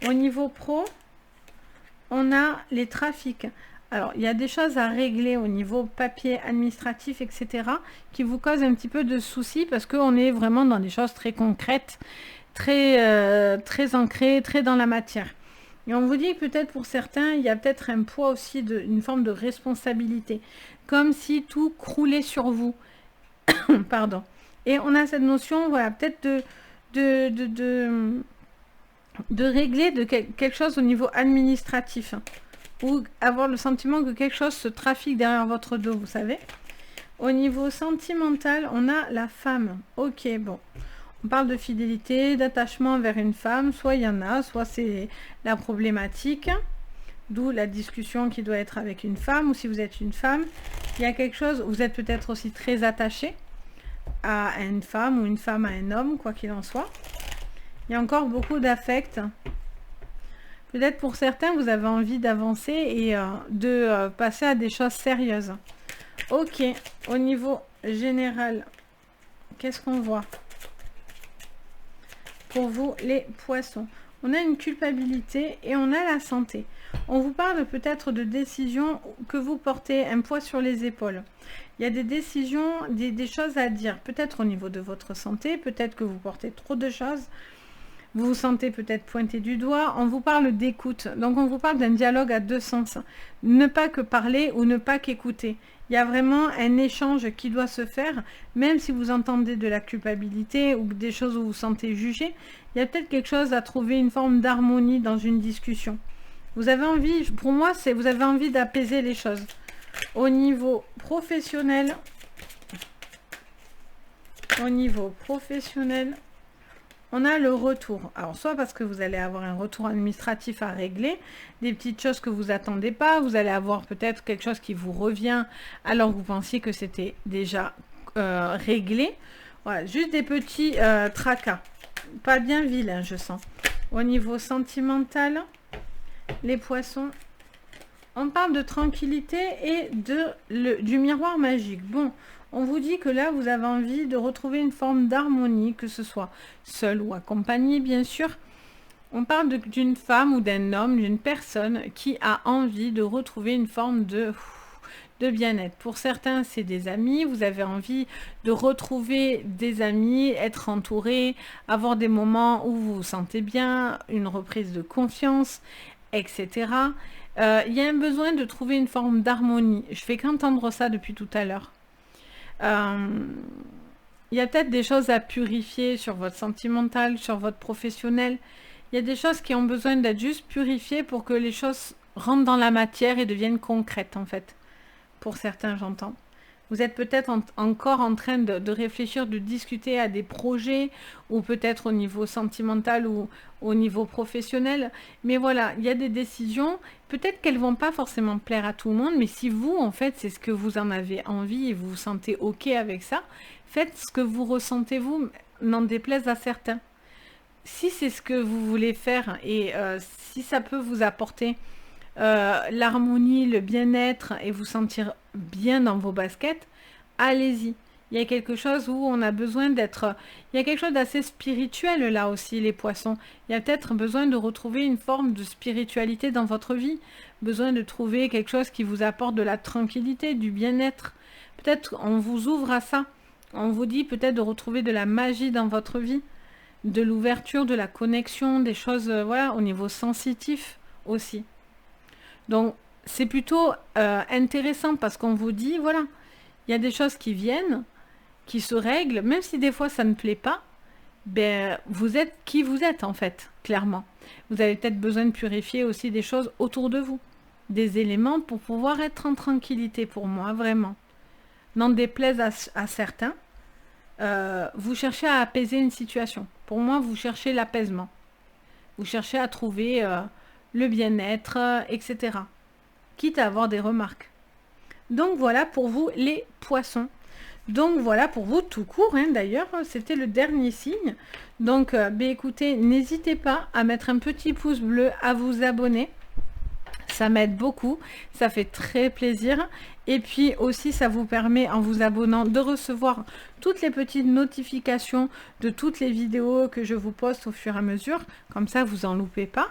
Speaker 1: Au niveau pro, on a les trafics. Alors, il y a des choses à régler au niveau papier, administratif, etc. qui vous causent un petit peu de soucis parce qu'on est vraiment dans des choses très concrètes, très ancrées, très dans la matière. Et on vous dit que peut-être pour certains, il y a peut-être un poids aussi, une forme de responsabilité. Comme si tout croulait sur vous. Pardon. Et on a cette notion, voilà, peut-être de régler quelque chose au niveau administratif. Ou avoir le sentiment que quelque chose se trafique derrière votre dos, vous savez. Au niveau sentimental, on a la femme. Ok, bon. On parle de fidélité, d'attachement vers une femme. Soit il y en a, soit c'est la problématique. D'où la discussion qui doit être avec une femme. Ou si vous êtes une femme, il y a quelque chose, vous êtes peut-être aussi très attaché à une femme ou une femme à un homme, quoi qu'il en soit. Il y a encore beaucoup d'affect. Peut-être pour certains, vous avez envie d'avancer et de passer à des choses sérieuses. Ok, au niveau général, qu'est-ce qu'on voit? Pour vous, les poissons. On a une culpabilité et on a la santé. On vous parle peut-être de décisions que vous portez un poids sur les épaules. Il y a des décisions, des choses à dire. Peut-être au niveau de votre santé, peut-être que vous portez trop de choses. Vous vous sentez peut-être pointé du doigt. On vous parle d'écoute. Donc, on vous parle d'un dialogue à deux sens. Ne pas que parler ou ne pas qu'écouter. Il y a vraiment un échange qui doit se faire, même si vous entendez de la culpabilité ou des choses où vous vous sentez jugé. Il y a peut-être quelque chose à trouver, une forme d'harmonie dans une discussion. Vous avez envie, pour moi, vous avez envie d'apaiser les choses. Au niveau professionnel, on a le retour. Alors, soit parce que vous allez avoir un retour administratif à régler, des petites choses que vous attendez pas, vous allez avoir peut-être quelque chose qui vous revient alors que vous pensiez que c'était déjà réglé. Voilà, juste des petits tracas. Pas bien vilain, je sens. Au niveau sentimental, les poissons, on parle de tranquillité et du miroir magique. Bon, On vous dit que là, vous avez envie de retrouver une forme d'harmonie, que ce soit seul ou accompagné, bien sûr. On parle d'une femme ou d'un homme, d'une personne qui a envie de retrouver une forme de bien-être. Pour certains, c'est des amis. Vous avez envie de retrouver des amis, être entouré, avoir des moments où vous vous sentez bien, une reprise de confiance, etc. Il y a un besoin de trouver une forme d'harmonie. Je fais qu'entendre ça depuis tout à l'heure. Il y a peut-être des choses à purifier sur votre sentimental, sur votre professionnel. Il y a des choses qui ont besoin d'être juste purifiées pour que les choses rentrent dans la matière et deviennent concrètes, en fait. Pour certains, j'entends. Vous êtes peut-être encore en train de réfléchir, de discuter à des projets, ou peut-être au niveau sentimental ou au niveau professionnel. Mais voilà, il y a des décisions, peut-être qu'elles ne vont pas forcément plaire à tout le monde, mais si vous, en fait, c'est ce que vous en avez envie et vous vous sentez OK avec ça, faites ce que vous ressentez vous, n'en déplaise à certains. Si c'est ce que vous voulez faire et si ça peut vous apporter l'harmonie, le bien-être et vous sentir bien dans vos baskets, allez-y. Il y a quelque chose où on a besoin d'être... Il y a quelque chose d'assez spirituel là aussi, les poissons. Il y a peut-être besoin de retrouver une forme de spiritualité dans votre vie. Besoin de trouver quelque chose qui vous apporte de la tranquillité, du bien-être. Peut-être on vous ouvre à ça. On vous dit peut-être de retrouver de la magie dans votre vie. De l'ouverture, de la connexion, des choses, voilà, au niveau sensitif aussi. Donc, c'est plutôt intéressant parce qu'on vous dit, voilà, il y a des choses qui viennent, qui se règlent, même si des fois ça ne plaît pas, ben, vous êtes qui vous êtes en fait, clairement. Vous avez peut-être besoin de purifier aussi des choses autour de vous, des éléments pour pouvoir être en tranquillité pour moi, vraiment. N'en déplaise à certains, vous cherchez à apaiser une situation. Pour moi, vous cherchez l'apaisement. Vous cherchez à trouver le bien-être, etc. Quitte à avoir des remarques. Donc voilà pour vous les poissons. Donc voilà pour vous tout court, hein, d'ailleurs, c'était le dernier signe. Donc écoutez, n'hésitez pas à mettre un petit pouce bleu, à vous abonner. Ça m'aide beaucoup, ça fait très plaisir. Et puis aussi, ça vous permet, en vous abonnant, de recevoir toutes les petites notifications de toutes les vidéos que je vous poste au fur et à mesure. Comme ça, vous n'en loupez pas.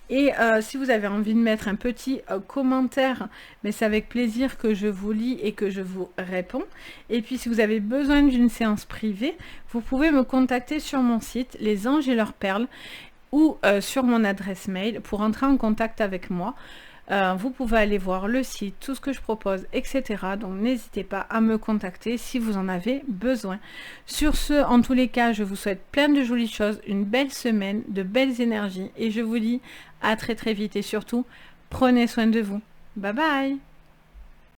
Speaker 1: Et si vous avez envie de mettre un petit commentaire, mais c'est avec plaisir que je vous lis et que je vous réponds. Et puis, si vous avez besoin d'une séance privée, vous pouvez me contacter sur mon site, Les Anges et leurs Perles, ou sur mon adresse mail pour entrer en contact avec moi. Vous pouvez aller voir le site, tout ce que je propose, etc. Donc n'hésitez pas à me contacter si vous en avez besoin. Sur ce, en tous les cas, je vous souhaite plein de jolies choses, une belle semaine, de belles énergies et je vous dis à très très vite et surtout, prenez soin de vous. Bye bye!